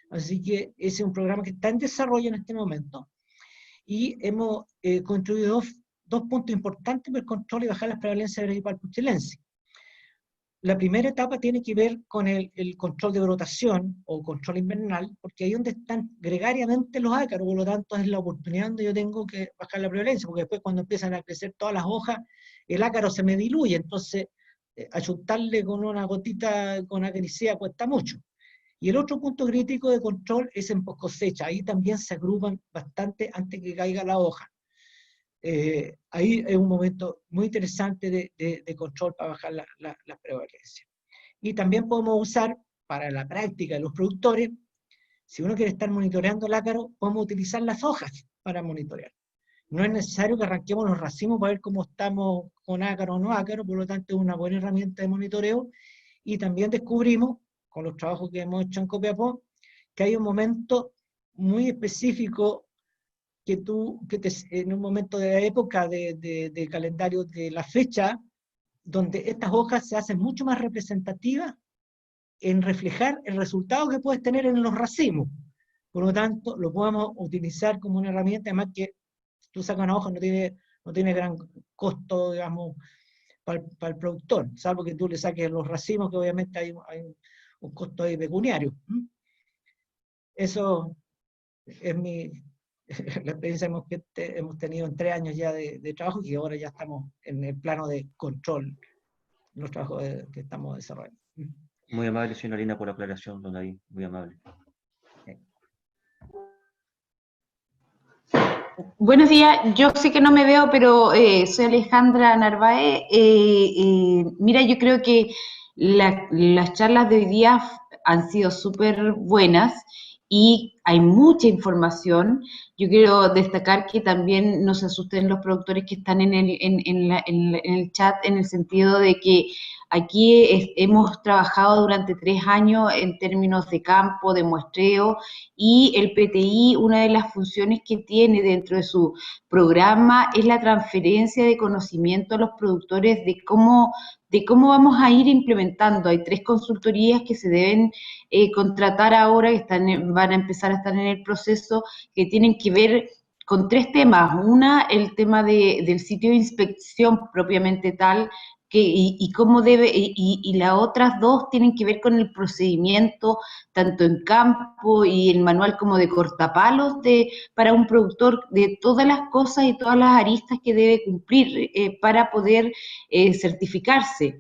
Así que ese es un programa que está en desarrollo en este momento, y hemos construido dos puntos importantes para el control y bajar las prevalencias de Brevipalpus chilensis. La primera etapa tiene que ver con el control de brotación o control invernal, porque ahí es donde están gregariamente los ácaros, por lo tanto es la oportunidad donde yo tengo que bajar la prevalencia, porque después cuando empiezan a crecer todas las hojas, el ácaro se me diluye, entonces ayuntarle con una gotita con acaricía cuesta mucho. Y el otro punto crítico de control es en post cosecha, ahí también se agrupan bastante antes que caiga la hoja. ahí es un momento muy interesante de control para bajar la prevalencia. Y también podemos usar para la práctica de los productores, si uno quiere estar monitoreando el ácaro, podemos utilizar las hojas para monitorear. No es necesario que arranquemos los racimos para ver cómo estamos con ácaro o no ácaro, por lo tanto es una buena herramienta de monitoreo. Y también descubrimos, con los trabajos que hemos hecho en Copiapó, que hay un momento muy específico en un momento de la época de calendario de la fecha, donde estas hojas se hacen mucho más representativas en reflejar el resultado que puedes tener en los racimos. Por lo tanto, lo podemos utilizar como una herramienta, además que tú sacas una hoja, no tiene gran costo, digamos, para el productor, salvo que tú le saques los racimos, que obviamente hay un costo ahí pecuniario. Eso es la experiencia que hemos tenido en 3 años ya de trabajo, y ahora ya estamos en el plano de control en los trabajos que estamos desarrollando. Muy amable, señora Lina, por la aclaración, don David, muy amable. Buenos días, yo sé que no me veo, pero soy Alejandra Narváez. Mira, yo creo que las charlas de hoy día han sido súper buenas y hay mucha información. Yo quiero destacar que también no se asusten los productores que están en el chat, en el sentido de que aquí hemos trabajado durante 3 años en términos de campo, de muestreo, y el PTI, una de las funciones que tiene dentro de su programa es la transferencia de conocimiento a los productores de cómo vamos a ir implementando. Hay 3 consultorías que se deben contratar ahora, que van a empezar a estar en el proceso, que tienen que ver con 3 temas. Una, el tema del sitio de inspección propiamente tal, y cómo debe, y las otras 2 tienen que ver con el procedimiento, tanto en campo y el manual como de cortapalos para un productor, de todas las cosas y todas las aristas que debe cumplir para poder certificarse,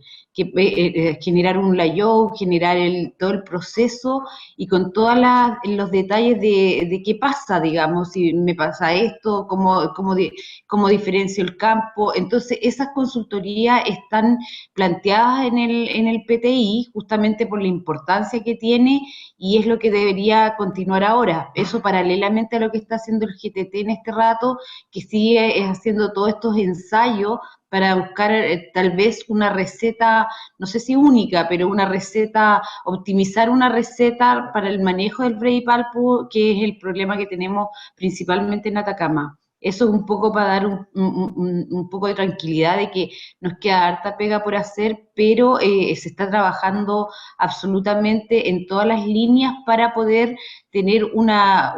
generar un layout, generar todo el proceso y con todos los detalles de qué pasa, digamos, si me pasa esto, cómo diferencio el campo. Entonces, esas consultorías están planteadas en el PTI justamente por la importancia que tiene, y es lo que debería continuar ahora. Eso paralelamente a lo que está haciendo el GTT en este rato, que sigue haciendo todos estos ensayos para buscar tal vez una receta, no sé si única, pero una receta, optimizar una receta para el manejo del bredipalpo, que es el problema que tenemos principalmente en Atacama. Eso es un poco para dar un poco de tranquilidad de que nos queda harta pega por hacer, pero se está trabajando absolutamente en todas las líneas para poder tener una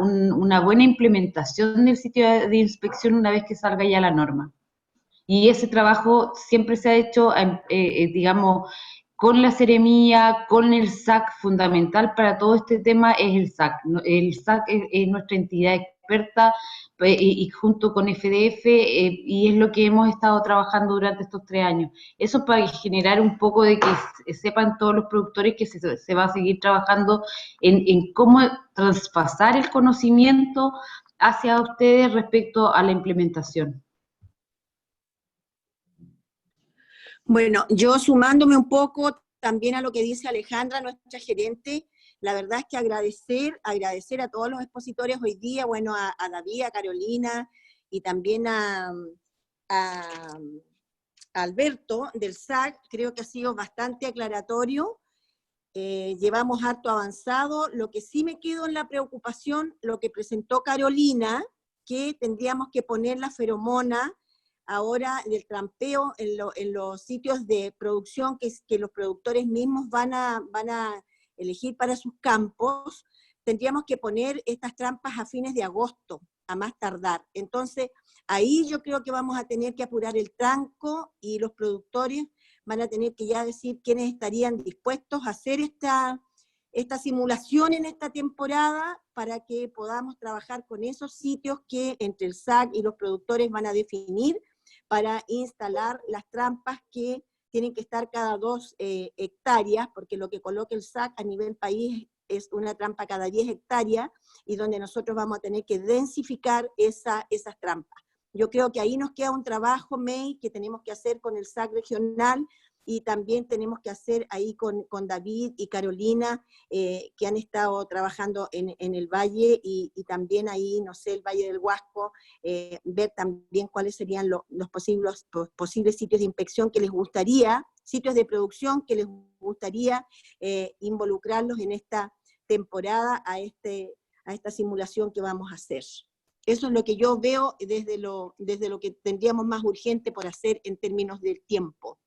buena implementación del sitio de inspección una vez que salga ya la norma. Y ese trabajo siempre se ha hecho, digamos, con la Seremía, con el SAC. Fundamental para todo este tema es el SAC. El SAC es nuestra entidad experta, y junto con FDF, y es lo que hemos estado trabajando durante estos 3 años. Eso para generar un poco de que sepan todos los productores que se va a seguir trabajando en cómo traspasar el conocimiento hacia ustedes respecto a la implementación. Bueno, yo sumándome un poco también a lo que dice Alejandra, nuestra gerente, la verdad es que agradecer a todos los expositores hoy día, bueno, a David, a Carolina y también a Alberto del SAC. Creo que ha sido bastante aclaratorio. Llevamos harto avanzado. Lo que sí me quedo en la preocupación, lo que presentó Carolina, que tendríamos que poner la feromona ahora del trampeo en los sitios de producción que los productores mismos van a elegir para sus campos. Tendríamos que poner estas trampas a fines de agosto, a más tardar. Entonces, ahí yo creo que vamos a tener que apurar el tranco, y los productores van a tener que ya decir quiénes estarían dispuestos a hacer esta simulación en esta temporada, para que podamos trabajar con esos sitios que entre el SAC y los productores van a definir para instalar las trampas que tienen que estar cada 2 hectáreas, porque lo que coloca el SAC a nivel país es una trampa cada 10 hectáreas, y donde nosotros vamos a tener que densificar esas trampas. Yo creo que ahí nos queda un trabajo, May, que tenemos que hacer con el SAC regional, y también tenemos que hacer ahí con David y Carolina, que han estado trabajando en el Valle, y también ahí, no sé, el Valle del Huasco, ver también cuáles serían los posibles sitios de inspección que les gustaría, sitios de producción que les gustaría involucrarlos en esta temporada a esta simulación que vamos a hacer. Eso es lo que yo veo desde lo que tendríamos más urgente por hacer en términos del tiempo.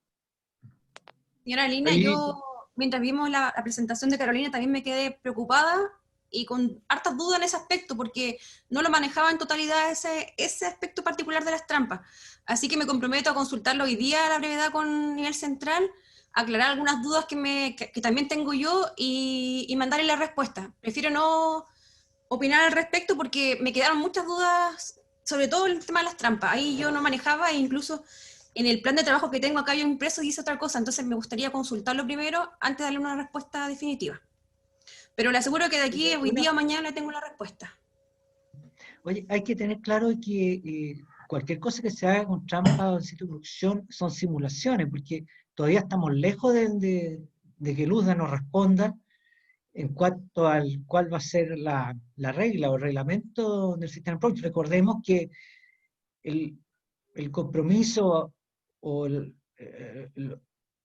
Señora Lina, yo mientras vimos la presentación de Carolina también me quedé preocupada y con hartas dudas en ese aspecto, porque no lo manejaba en totalidad ese aspecto particular de las trampas. Así que me comprometo a consultarlo hoy día a la brevedad con nivel central, aclarar algunas dudas que también tengo yo y mandarle la respuesta. Prefiero no opinar al respecto porque me quedaron muchas dudas, sobre todo el tema de las trampas. Ahí yo no manejaba, e incluso en el plan de trabajo que tengo acá yo impreso dice otra cosa, entonces me gustaría consultarlo primero antes de darle una respuesta definitiva. Pero le aseguro que de aquí hoy día o mañana le tengo la respuesta. Oye, hay que tener claro que cualquier cosa que se haga con trampa o en sitio de producción son simulaciones, porque todavía estamos lejos de que el USDA nos responda en cuanto al cuál va a ser la regla o el reglamento del sistema approach. Recordemos que el compromiso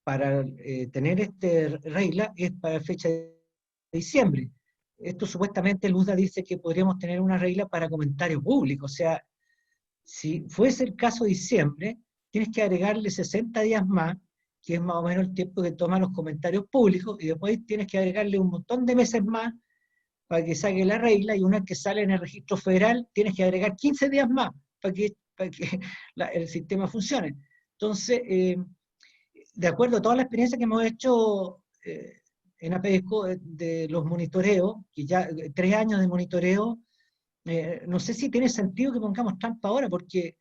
para tener esta regla es para fecha de diciembre. Esto supuestamente el USDA dice que podríamos tener una regla para comentario público, o sea, si fuese el caso de diciembre, tienes que agregarle 60 días más, que es más o menos el tiempo que toman los comentarios públicos, y después tienes que agregarle un montón de meses más para que salga la regla, y una vez que sale en el registro federal, tienes que agregar 15 días más para que el sistema funcione. Entonces, de acuerdo a toda la experiencia que hemos hecho en APESCO, de los monitoreos, que ya 3 años de monitoreo, no sé si tiene sentido que pongamos trampa ahora, porque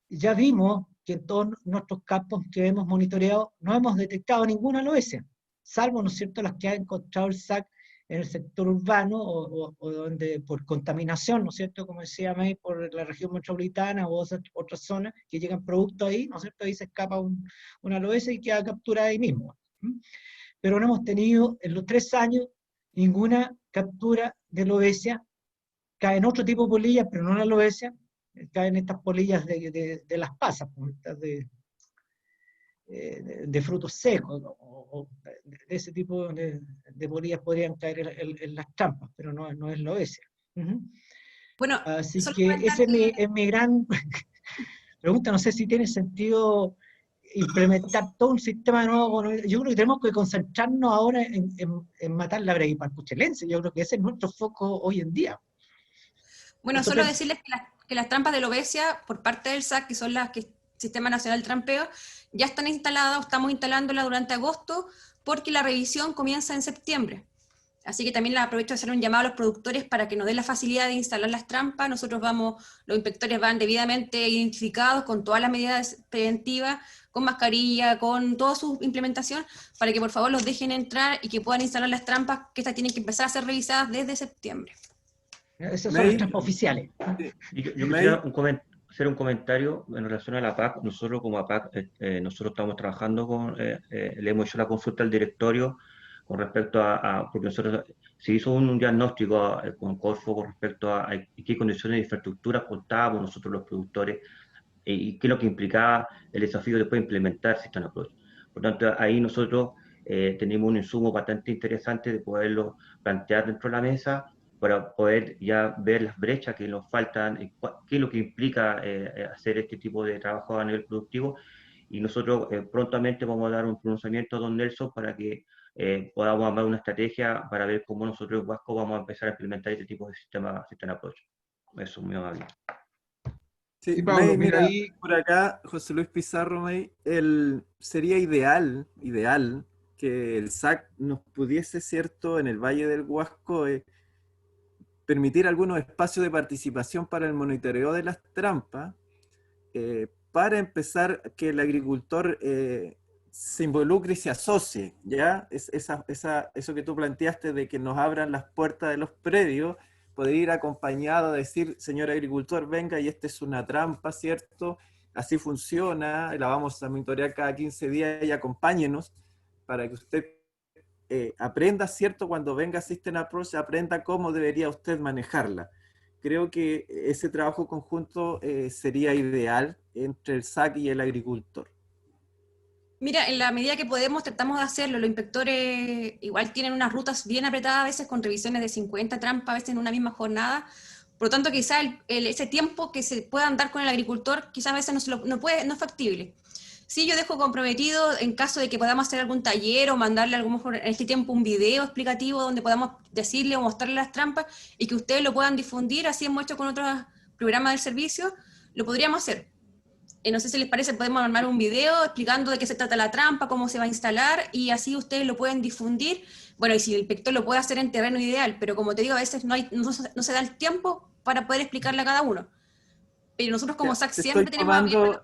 ya vimos que en todos nuestros campos que hemos monitoreado no hemos detectado ninguna aloesia, salvo, ¿no es cierto?, las que ha encontrado el SAC en el sector urbano o donde por contaminación, ¿no es cierto?, como decía May, por la región metropolitana o otras zonas que llegan productos ahí, ¿no es cierto?, ahí se escapa una aloesia y queda capturada ahí mismo. Pero no hemos tenido en los 3 años ninguna captura de aloesia. Caen otro tipo de polillas, pero no la aloesia, caen estas polillas de las pasas, de frutos secos, o de ese tipo de polillas podrían caer en las trampas, pero no es aloesia. Bueno, así que esa es mi gran pregunta, no sé si tiene sentido implementar todo un sistema nuevo. Yo creo que tenemos que concentrarnos ahora en matar la braquiparpuchelense. Yo creo que ese es nuestro foco hoy en día. Bueno, solo decirles que las trampas de alopecia por parte del SAC, que son las que Sistema Nacional de Trampeo, ya están instaladas, o estamos instalándolas durante agosto, porque la revisión comienza en septiembre. Así que también aprovecho de hacer un llamado a los productores para que nos den la facilidad de instalar las trampas. Nosotros los inspectores van debidamente identificados con todas las medidas preventivas, con mascarilla, con toda su implementación, para que por favor los dejen entrar y que puedan instalar las trampas, que estas tienen que empezar a ser revisadas desde septiembre. Esas son las trampas oficiales. Yo quisiera hacer un comentario en relación a la PAC. Nosotros como APAC, nosotros estamos trabajando le hemos hecho la consulta al directorio con respecto porque nosotros se hizo un diagnóstico con Corfo con respecto a qué condiciones de infraestructura contábamos nosotros los productores y qué es lo que implicaba el desafío de después implementar System Approach. Por tanto, ahí nosotros tenemos un insumo bastante interesante de poderlo plantear dentro de la mesa para poder ya ver las brechas que nos faltan, qué es lo que implica hacer este tipo de trabajo a nivel productivo, y nosotros prontamente vamos a dar un pronunciamiento a don Nelson para que podamos armar una estrategia para ver cómo nosotros en Huasco vamos a empezar a implementar este tipo de sistema approach. Eso es muy amable. Sí, Pablo, May, mira, ahí por acá, José Luis Pizarro, May, sería ideal que el SAC nos pudiese, ¿cierto?, en el Valle del Huasco, permitir algunos espacios de participación para el monitoreo de las trampas, para empezar que el agricultor se involucre y se asocie, ¿ya? Eso que tú planteaste de que nos abran las puertas de los predios poder ir acompañado, decir, señor agricultor, venga, y esta es una trampa, ¿cierto? Así funciona, la vamos a monitorear cada 15 días y acompáñenos para que usted aprenda, ¿cierto? Cuando venga System Approach, aprenda cómo debería usted manejarla. Creo que ese trabajo conjunto sería ideal entre el SAC y el agricultor. Mira, en la medida que podemos, tratamos de hacerlo. Los inspectores igual tienen unas rutas bien apretadas a veces, con revisiones de 50 trampas a veces en una misma jornada. Por lo tanto, quizá ese tiempo que se puedan dar con el agricultor, quizás a veces no es factible. Sí, yo dejo comprometido en caso de que podamos hacer algún taller o mandarle a lo mejor en este tiempo un video explicativo donde podamos decirle o mostrarle las trampas y que ustedes lo puedan difundir, así hemos hecho con otros programas del servicio, lo podríamos hacer. No sé si les parece, podemos armar un video explicando de qué se trata la trampa, cómo se va a instalar, y así ustedes lo pueden difundir. Bueno, y si el inspector lo puede hacer en terreno ideal, pero como te digo, a veces no se da el tiempo para poder explicarle a cada uno. Pero nosotros como SAC siempre tenemos abierto...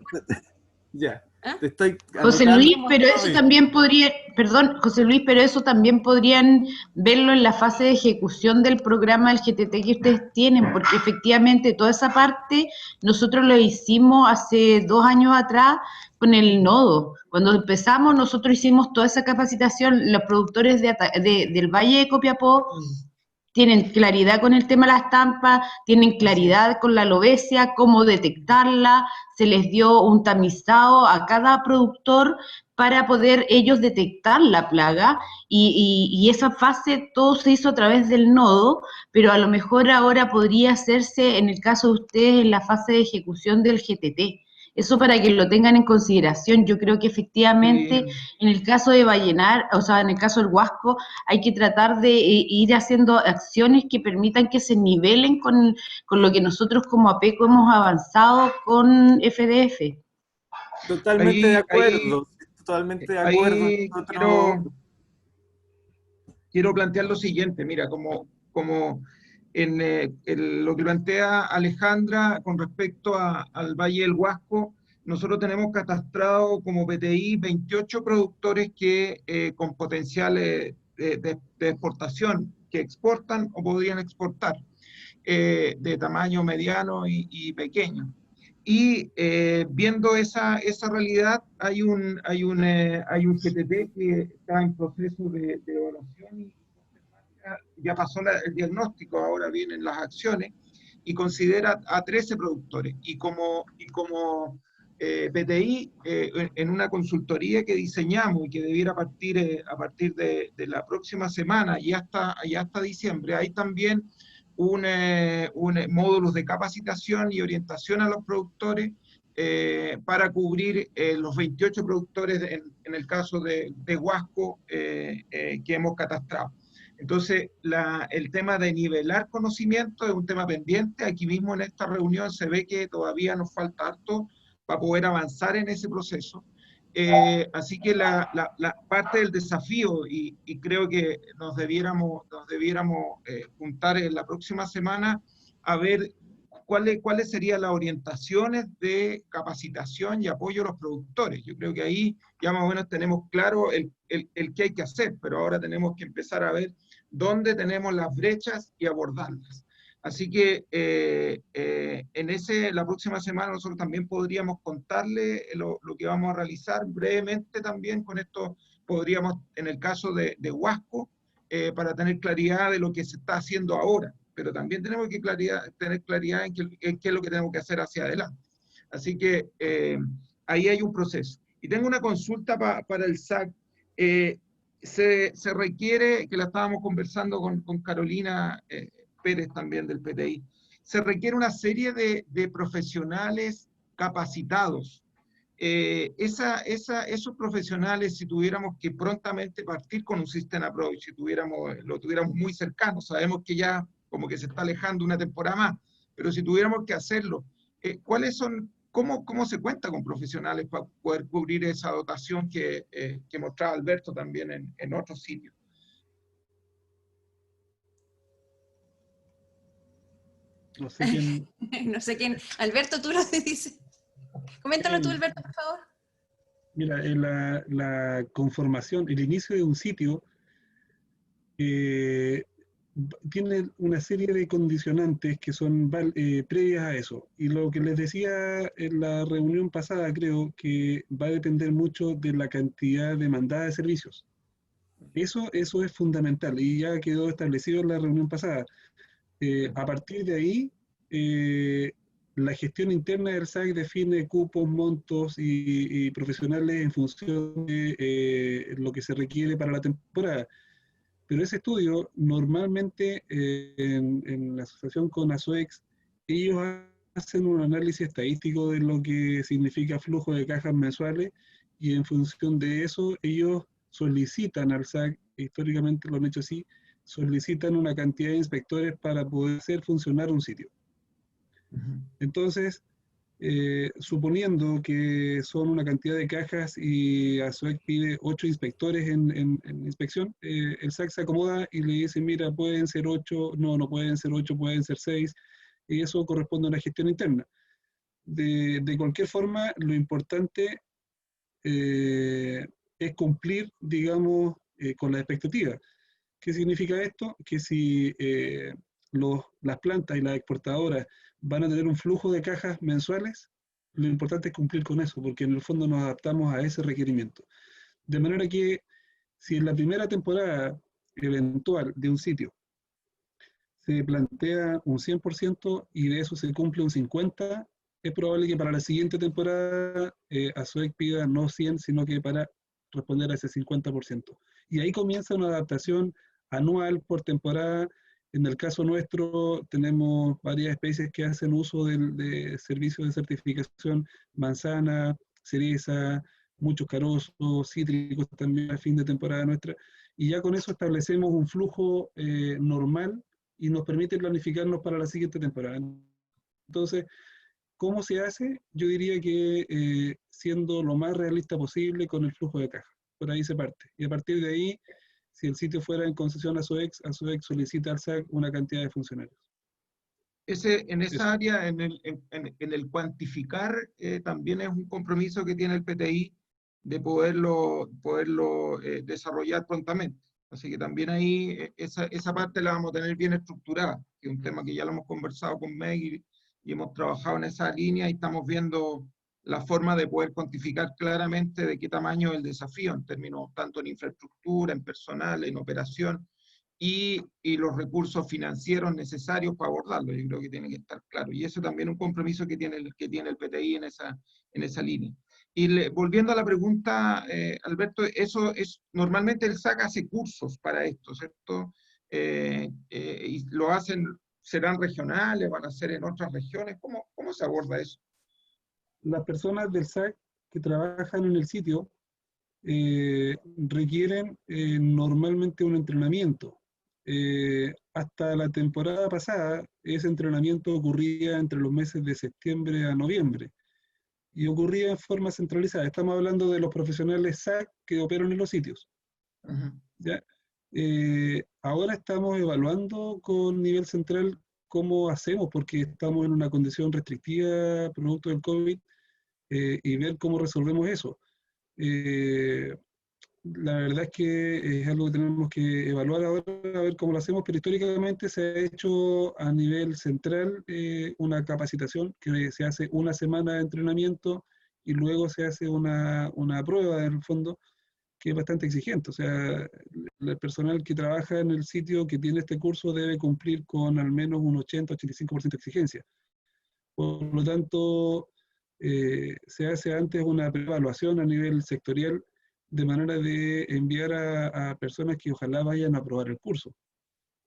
Ya. ¿Ah? Te estoy José Luis, pero eso también podría, perdón, José Luis, pero eso también podrían verlo en la fase de ejecución del programa del GTT que ustedes tienen, porque efectivamente toda esa parte nosotros lo hicimos hace 2 años atrás con el nodo. Cuando empezamos nosotros hicimos toda esa capacitación, los productores del Valle de Copiapó tienen claridad con el tema de las tampas, tienen claridad con la alobesia, cómo detectarla, se les dio un tamizado a cada productor para poder ellos detectar la plaga y esa fase todo se hizo a través del nodo, pero a lo mejor ahora podría hacerse en el caso de ustedes en la fase de ejecución del GTT. Eso para que lo tengan en consideración. Yo creo que efectivamente en el caso de Vallenar, o sea, en el caso del Huasco, hay que tratar de ir haciendo acciones que permitan que se nivelen con lo que nosotros como APECO hemos avanzado con FDF. Totalmente de acuerdo, totalmente de acuerdo. Quiero plantear lo siguiente, mira, como en lo que plantea Alejandra con respecto al Valle del Huasco, nosotros tenemos catastrado como PTI 28 productores con potenciales de exportación, que exportan o podrían exportar, de tamaño mediano y pequeño. Y viendo esa realidad, hay un GTT que está en proceso de evaluación y ya pasó el diagnóstico, ahora vienen las acciones, y considera a 13 productores. Y como PTI, en una consultoría que diseñamos y que debiera partir a partir de la próxima semana y hasta diciembre, hay también módulos de capacitación y orientación a los productores para cubrir los 28 productores en el caso de Huasco que hemos catastrado. Entonces, el tema de nivelar conocimiento es un tema pendiente. Aquí mismo en esta reunión se ve que todavía nos falta harto para poder avanzar en ese proceso. Así que la parte del desafío, y creo que nos debiéramos juntar en la próxima semana a ver cuáles serían las orientaciones de capacitación y apoyo a los productores. Yo creo que ahí ya más o menos tenemos claro el qué hay que hacer, pero ahora tenemos que empezar a ver dónde tenemos las brechas y abordarlas. Así que la próxima semana nosotros también podríamos contarle lo que vamos a realizar brevemente también. Con esto podríamos, en el caso de Huasco, para tener claridad de lo que se está haciendo ahora, pero también tenemos que tener claridad en qué es lo que tenemos que hacer hacia adelante. Así que ahí hay un proceso. Y tengo una consulta para el SAC. Se requiere, que la estábamos conversando con Carolina Pérez también del PTI, se requiere una serie de profesionales capacitados. Esos profesionales, si tuviéramos que prontamente partir con un System Approach, si lo tuviéramos muy cercano, sabemos que ya como que se está alejando una temporada más, pero si tuviéramos que hacerlo, ¿cómo se cuenta con profesionales para poder cubrir esa dotación que mostraba Alberto también en otros sitios? No sé quién. No sé quién. Alberto, tú lo dices. Coméntalo tú, Alberto, por favor. Mira, la conformación, el inicio de un sitio tiene una serie de condicionantes que son previas a eso. Y lo que les decía en la reunión pasada, creo que va a depender mucho de la cantidad demandada de servicios. Eso es fundamental y ya quedó establecido en la reunión pasada. A partir de ahí, la gestión interna del SAC define cupos, montos y profesionales en función de lo que se requiere para la temporada. Pero ese estudio, normalmente en la asociación con ASOEX, ellos hacen un análisis estadístico de lo que significa flujo de cajas mensuales y en función de eso ellos solicitan al SAC, históricamente lo han hecho así, solicitan una cantidad de inspectores para poder hacer funcionar un sitio. Entonces, suponiendo que son una cantidad de cajas y ASOEC pide 8 inspectores en inspección, el SAC se acomoda y le dice, mira, pueden ser 8, no pueden ser 8, pueden ser 6, y eso corresponde a una gestión interna. De cualquier forma, lo importante es cumplir, digamos, con la expectativa. ¿Qué significa esto? Que si las plantas y las exportadoras van a tener un flujo de cajas mensuales, lo importante es cumplir con eso, porque en el fondo nos adaptamos a ese requerimiento. De manera que si en la primera temporada eventual de un sitio se plantea un 100% y de eso se cumple un 50%, es probable que para la siguiente temporada ASOEC pida no 100, sino que para responder a ese 50%. Y ahí comienza una adaptación anual por temporada. En el caso nuestro tenemos varias especies que hacen uso de servicios de certificación, manzana, cereza, muchos carozos, cítricos también a fin de temporada nuestra, y ya con eso establecemos un flujo normal y nos permite planificarnos para la siguiente temporada. Entonces, ¿cómo se hace? Yo diría que siendo lo más realista posible con el flujo de caja. Por ahí se parte. Y a partir de ahí, si el sitio fuera en concesión a ASOEX solicita al SAC una cantidad de funcionarios. En esa área, en el cuantificar, también es un compromiso que tiene el PTI de poderlo desarrollar prontamente. Así que también ahí esa parte la vamos a tener bien estructurada, que es un tema que ya lo hemos conversado con Meg y hemos trabajado en esa línea y estamos viendo la forma de poder cuantificar claramente de qué tamaño es el desafío en términos tanto en infraestructura, en personal, en operación y los recursos financieros necesarios para abordarlo. Yo creo que tiene que estar claro. Y eso también es un compromiso que tiene el PTI en esa línea. Y volviendo a la pregunta, Alberto, eso es, normalmente el SAC hace cursos para esto, ¿cierto? Y lo hacen, ¿serán regionales, van a ser en otras regiones? ¿Cómo se aborda eso? Las personas del SAC que trabajan en el sitio requieren normalmente un entrenamiento. Hasta la temporada pasada, ese entrenamiento ocurría entre los meses de septiembre a noviembre y ocurría en forma centralizada. Estamos hablando de los profesionales SAC que operan en los sitios. ¿Ya? Ahora estamos evaluando con nivel central cómo hacemos, porque estamos en una condición restrictiva producto del COVID, y ver cómo resolvemos eso. La verdad es que es algo que tenemos que evaluar ahora, a ver cómo lo hacemos, pero históricamente se ha hecho a nivel central una capacitación que se hace una semana de entrenamiento y luego se hace una prueba en el fondo que es bastante exigente. O sea, el personal que trabaja en el sitio que tiene este curso debe cumplir con al menos un 80-85% de exigencia. Por lo tanto, se hace antes una evaluación a nivel sectorial de manera de enviar a personas que ojalá vayan a aprobar el curso.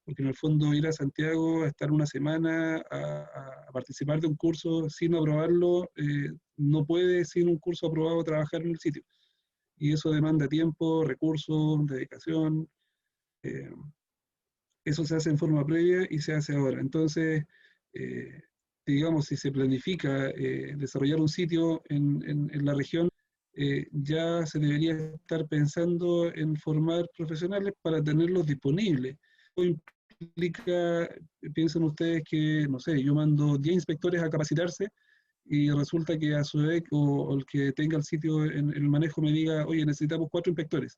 Porque en el fondo ir a Santiago, a estar una semana, a participar de un curso sin aprobarlo, no puede sin un curso aprobado trabajar en el sitio. Y eso demanda tiempo, recursos, dedicación. Eso se hace en forma previa y se hace ahora. Entonces, digamos, si se planifica desarrollar un sitio en la región, ya se debería estar pensando en formar profesionales para tenerlos disponibles. Eso implica, piensen ustedes que, no sé, yo mando 10 inspectores a capacitarse y resulta que ASOEC o el que tenga el sitio en el manejo me diga, oye, necesitamos 4 inspectores.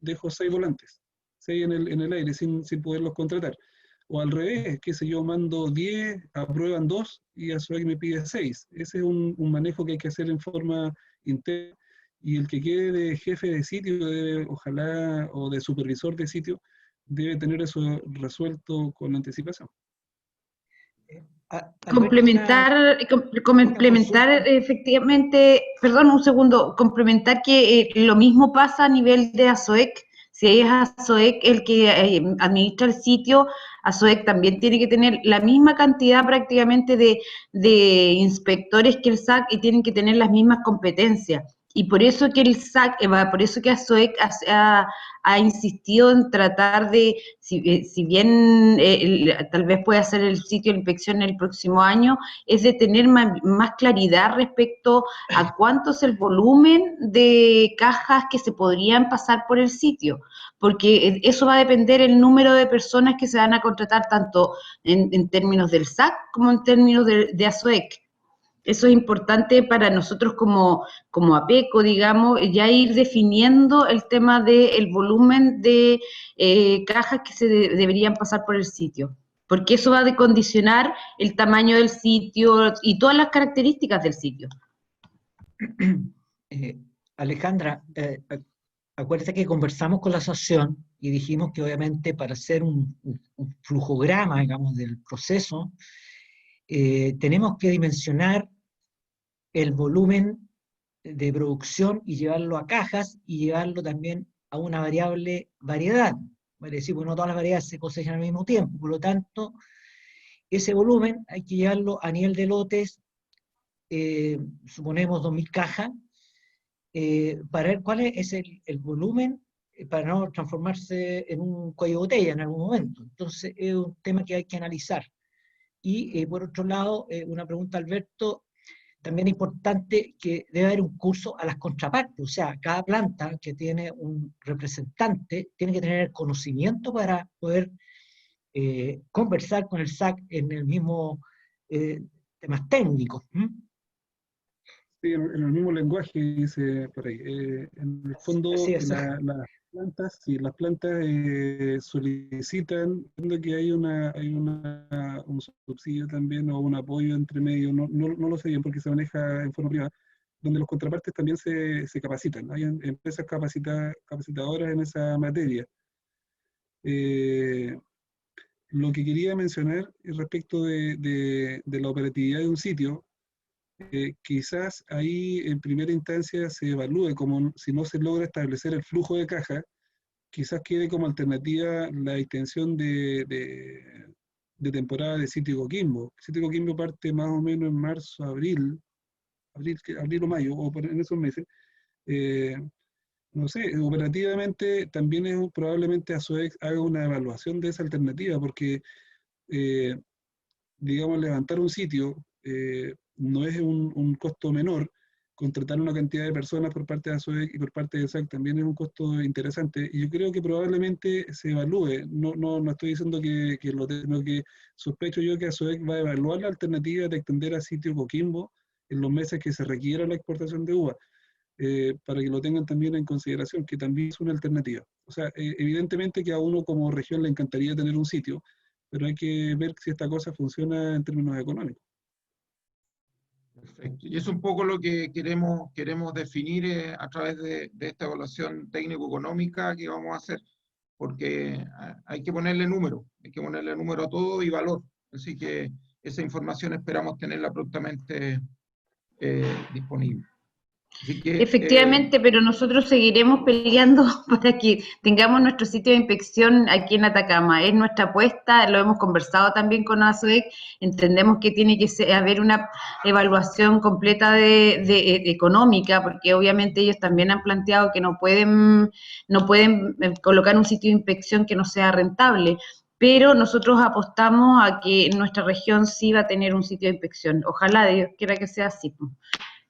Dejo 6 volantes, 6 en el aire sin poderlos contratar. O al revés, qué sé yo, mando 10, aprueban 2 y ASOEC me pide 6. Ese es un manejo que hay que hacer en forma interna. Y el que quede de jefe de sitio, ojalá, o de supervisor de sitio, debe tener eso resuelto con anticipación. Complementar, complementar efectivamente, perdón un segundo, complementar que lo mismo pasa a nivel de ASOEC. Si es ASOEC el que administra el sitio, ASOEC también tiene que tener la misma cantidad prácticamente de inspectores que el SAC y tienen que tener las mismas competencias. Y por eso que el SAC, por eso que ASOEC ha insistido en tratar de, si bien tal vez pueda hacer el sitio de inspección el próximo año, es de tener más claridad respecto a cuánto es el volumen de cajas que se podrían pasar por el sitio, porque eso va a depender el número de personas que se van a contratar tanto en términos del SAC como en términos de ASOEC. Eso es importante para nosotros como APECO, digamos, ya ir definiendo el tema del volumen de cajas que se deberían pasar por el sitio, porque eso va a condicionar el tamaño del sitio y todas las características del sitio. Alejandra, acuérdate que conversamos con la asociación y dijimos que obviamente para hacer un flujograma, digamos, del proceso, tenemos que dimensionar el volumen de producción y llevarlo a cajas y llevarlo también a una variable variedad. Es decir, pues no todas las variedades se cosechan al mismo tiempo, por lo tanto, ese volumen hay que llevarlo a nivel de lotes, suponemos 2.000 cajas, para ver cuál es el volumen para no transformarse en un cuello de botella en algún momento. Entonces, es un tema que hay que analizar. Y por otro lado, una pregunta, Alberto, también es importante que debe haber un curso a las contrapartes, o sea, cada planta que tiene un representante tiene que tener el conocimiento para poder conversar con el SAC en el mismo temas técnicos. Sí, en el mismo lenguaje, dice por ahí. En el fondo, las plantas solicitan que hay un subsidio también o un apoyo entre medio, no lo sé bien porque se maneja en forma privada, donde los contrapartes también se capacitan. Hay empresas capacitadoras en esa materia. Lo que quería mencionar respecto de la operatividad de un sitio, quizás ahí en primera instancia se evalúe como si no se logra establecer el flujo de caja, quizás quede como alternativa la extensión de temporada de Sitio Coquimbo. Sitio Coquimbo parte más o menos en marzo, abril o mayo, o en esos meses. No sé, operativamente también probablemente ASOEC haga una evaluación de esa alternativa, porque, digamos, levantar un sitio no es un costo menor. Contratar una cantidad de personas por parte de ASOEC y por parte de SAC también es un costo interesante, y yo creo que probablemente se evalúe. No estoy diciendo que lo tenga, sino que sospecho yo que ASOEC va a evaluar la alternativa de extender a Sitio Coquimbo en los meses que se requiera la exportación de uva, para que lo tengan también en consideración, que también es una alternativa. O sea, evidentemente que a uno como región le encantaría tener un sitio, pero hay que ver si esta cosa funciona en términos económicos. Perfecto. Y es un poco lo que queremos definir a través de esta evaluación técnico-económica que vamos a hacer, porque hay que ponerle número a todo y valor. Así que esa información esperamos tenerla prontamente disponible. Así que, efectivamente, pero nosotros seguiremos peleando para que tengamos nuestro sitio de inspección aquí en Atacama. Es nuestra apuesta, lo hemos conversado también con ASOEC, entendemos que tiene que haber una evaluación completa económica, porque obviamente ellos también han planteado que no pueden colocar un sitio de inspección que no sea rentable, pero nosotros apostamos a que nuestra región sí va a tener un sitio de inspección. Ojalá Dios quiera que sea así.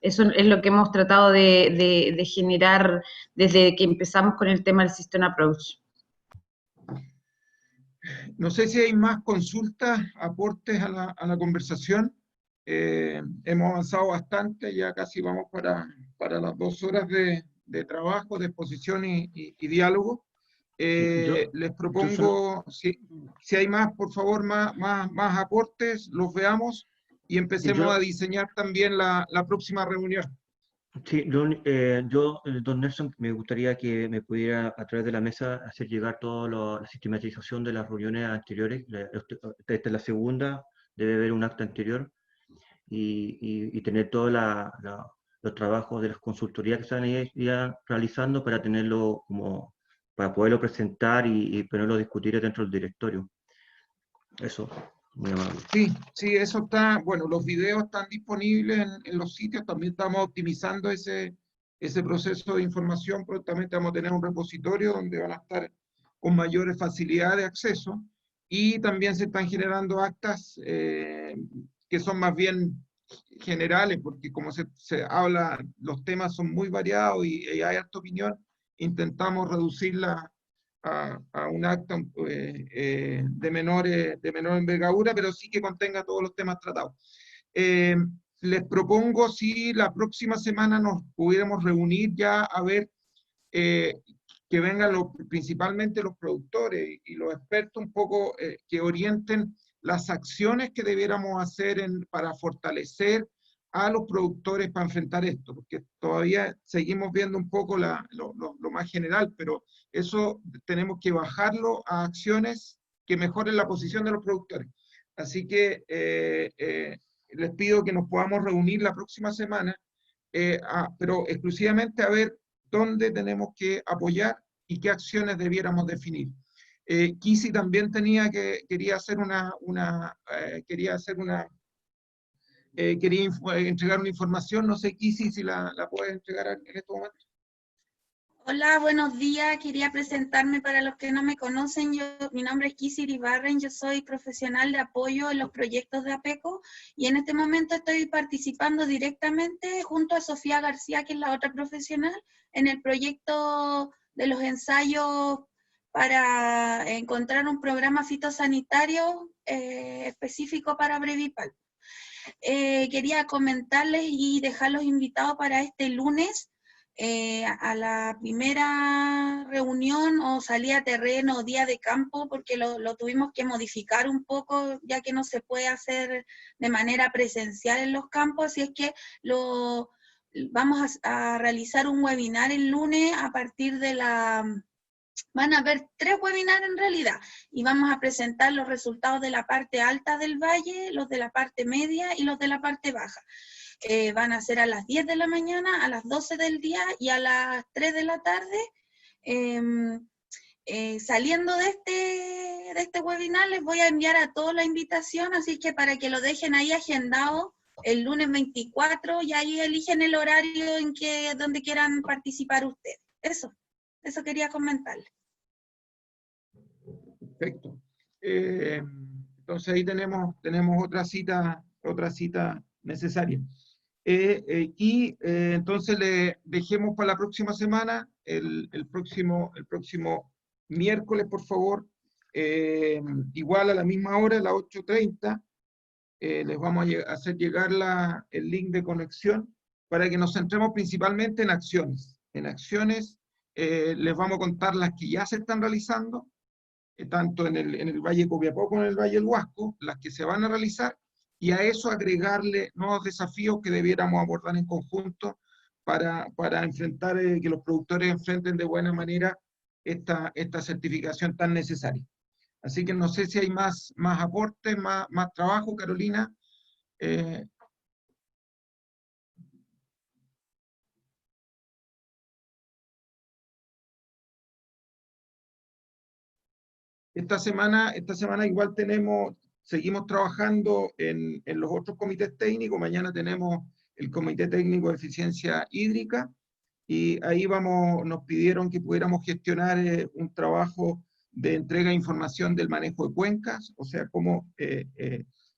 Eso es lo que hemos tratado de generar desde que empezamos con el tema del System Approach. No sé si hay más consultas, aportes a la conversación. Hemos avanzado bastante, ya casi vamos para las 2 horas de trabajo, de exposición y diálogo. Les propongo, si hay más, por favor, más aportes, los veamos y empecemos a diseñar también la próxima reunión. Sí, don Nelson, me gustaría que me pudiera, a través de la mesa, hacer llegar toda la sistematización de las reuniones anteriores. Esta es la segunda, debe haber un acta anterior, y tener todos los trabajos de las consultorías que se han ido realizando para tenerlo como, para poderlo presentar y poderlo discutir dentro del directorio. Eso, muy amable. Sí, eso está, bueno, los videos están disponibles en los sitios, también estamos optimizando ese proceso de información, prontamente vamos a tener un repositorio donde van a estar con mayores facilidades de acceso, y también se están generando actas que son más bien generales, porque como se habla, los temas son muy variados y hay harta opinión, intentamos reducirla a un acta de menor envergadura, pero sí que contenga todos los temas tratados. Les propongo si la próxima semana nos pudiéramos reunir ya a ver que vengan principalmente los productores y los expertos un poco que orienten las acciones que debiéramos hacer para fortalecer a los productores para enfrentar esto, porque todavía seguimos viendo un poco lo más general, pero eso tenemos que bajarlo a acciones que mejoren la posición de los productores. Así que les pido que nos podamos reunir la próxima semana, pero exclusivamente a ver dónde tenemos que apoyar y qué acciones debiéramos definir. Kisi también quería entregar una información, no sé, Kisi, si la puedes entregar en este momento. Hola, buenos días. Quería presentarme para los que no me conocen. Mi nombre es Kisi Iribarren, yo soy profesional de apoyo en los proyectos de APECO y en este momento estoy participando directamente junto a Sofía García, que es la otra profesional, en el proyecto de los ensayos para encontrar un programa fitosanitario específico para Brevipal. Quería comentarles y dejarlos invitados para este lunes a la primera reunión o salida a terreno o día de campo, porque lo tuvimos que modificar un poco, ya que no se puede hacer de manera presencial en los campos, así es que vamos a realizar un webinar el lunes a partir de van a haber 3 webinars en realidad, y vamos a presentar los resultados de la parte alta del valle, los de la parte media y los de la parte baja. Van a ser a las 10 de la mañana, a las 12 del día y a las 3 de la tarde. Saliendo de este webinar les voy a enviar a todos la invitación, así que para que lo dejen ahí agendado el lunes 24 y ahí eligen el horario donde quieran participar ustedes. Eso quería comentarles. Perfecto. Entonces ahí tenemos otra cita necesaria. Entonces le dejemos para la próxima semana, el próximo miércoles, por favor, igual a la misma hora, a las 8:30, les vamos a hacer llegar el link de conexión para que nos centremos principalmente en acciones. En acciones les vamos a contar las que ya se están realizando, tanto en el Valle Copiapó como en el Valle del Huasco, las que se van a realizar, y a eso agregarle nuevos desafíos que debiéramos abordar en conjunto para enfrentar, que los productores enfrenten de buena manera esta certificación tan necesaria. Así que no sé si hay más aportes, más trabajo, Carolina. Esta semana igual seguimos trabajando en los otros comités técnicos. Mañana tenemos el Comité Técnico de Eficiencia Hídrica, y ahí nos pidieron que pudiéramos gestionar un trabajo de entrega de información del manejo de cuencas, o sea, cómo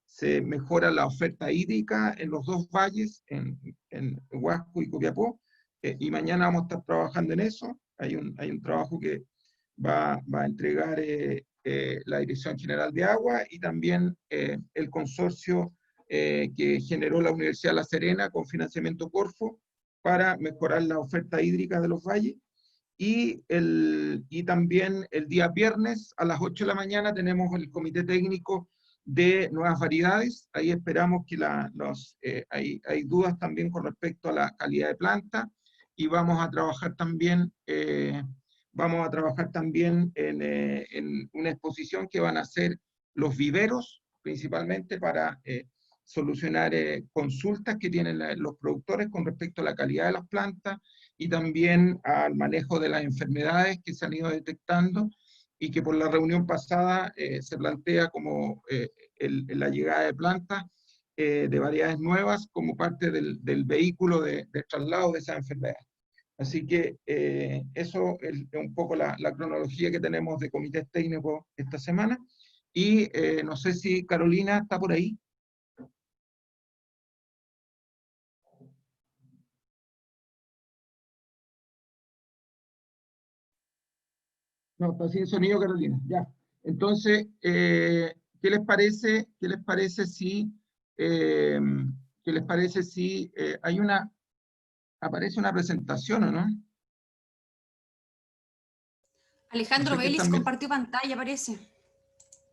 se mejora la oferta hídrica en los 2 valles, en Huasco y Copiapó, y mañana vamos a estar trabajando en eso. Hay un trabajo que va a entregar la Dirección General de Agua y también el consorcio que generó la Universidad de La Serena con financiamiento Corfo para mejorar la oferta hídrica de los valles. y también el día viernes a las 8 de la mañana tenemos el comité técnico de nuevas variedades. Ahí esperamos que hay dudas también con respecto a la calidad de planta, y vamos a trabajar también en una exposición que van a hacer los viveros, principalmente para solucionar consultas que tienen los productores con respecto a la calidad de las plantas y también al manejo de las enfermedades que se han ido detectando y que por la reunión pasada se plantea como la llegada de plantas de variedades nuevas como parte del vehículo de traslado de esas enfermedades. Así que eso es un poco la cronología que tenemos de comités técnicos esta semana. Y no sé si Carolina está por ahí. No, está sin sonido Carolina, ya. Entonces, ¿qué les parece si aparece una presentación, o no? Alejandro No sé qué Vélez también. compartió pantalla, parece.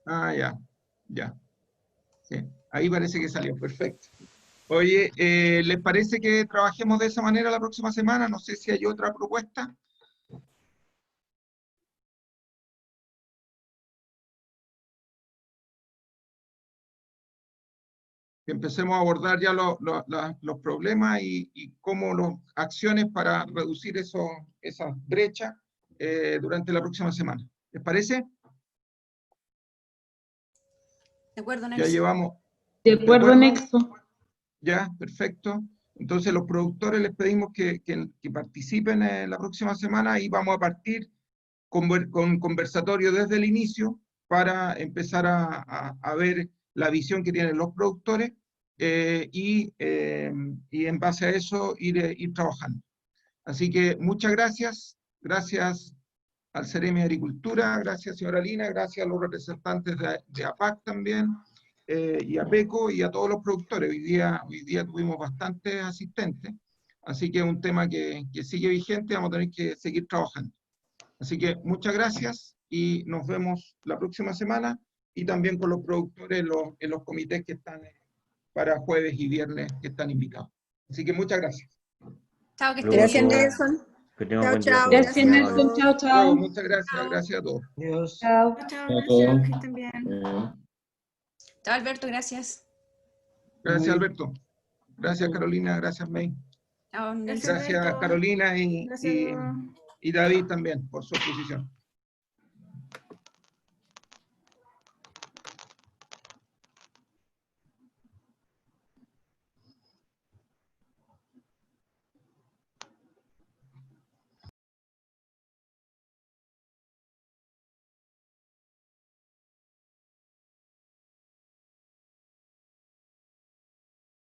Ah, ya. Sí, ahí parece que salió, perfecto. Oye, ¿les parece que trabajemos de esa manera la próxima semana? No sé si hay otra propuesta. Que empecemos a abordar ya los problemas y cómo las acciones para reducir esas brechas durante la próxima semana. ¿Les parece? De acuerdo, Ya Nelson. llevamos. De acuerdo, Nexo. Ya, perfecto. Entonces los productores les pedimos que participen la próxima semana y vamos a partir con conversatorio desde el inicio para empezar a ver la visión que tienen los productores y en base a eso ir trabajando. Así que muchas gracias. Gracias al Ceremi de Agricultura, gracias señora Lina, gracias a los representantes de APAC también, y a PECO y a todos los productores. Hoy día tuvimos bastantes asistentes, así que es un tema que sigue vigente, vamos a tener que seguir trabajando. Así que muchas gracias y nos vemos la próxima semana y también con los productores en los comités que están para jueves y viernes que están invitados. Así que muchas gracias. Chao, que Luego estén Gracias, bien. Nelson. Que tengan Chao, buen día chao. todos. Gracias, Muy Nelson. amable. Chao, chao. Muchas gracias, gracias a todos. Adiós. Chao. Chao, gracias, que estén bien. Chao, Alberto, gracias. Gracias Alberto. Gracias Carolina, gracias May. Chao, Nelson. Gracias, Gracias Alberto. Carolina Gracias a todos. y David también por su exposición.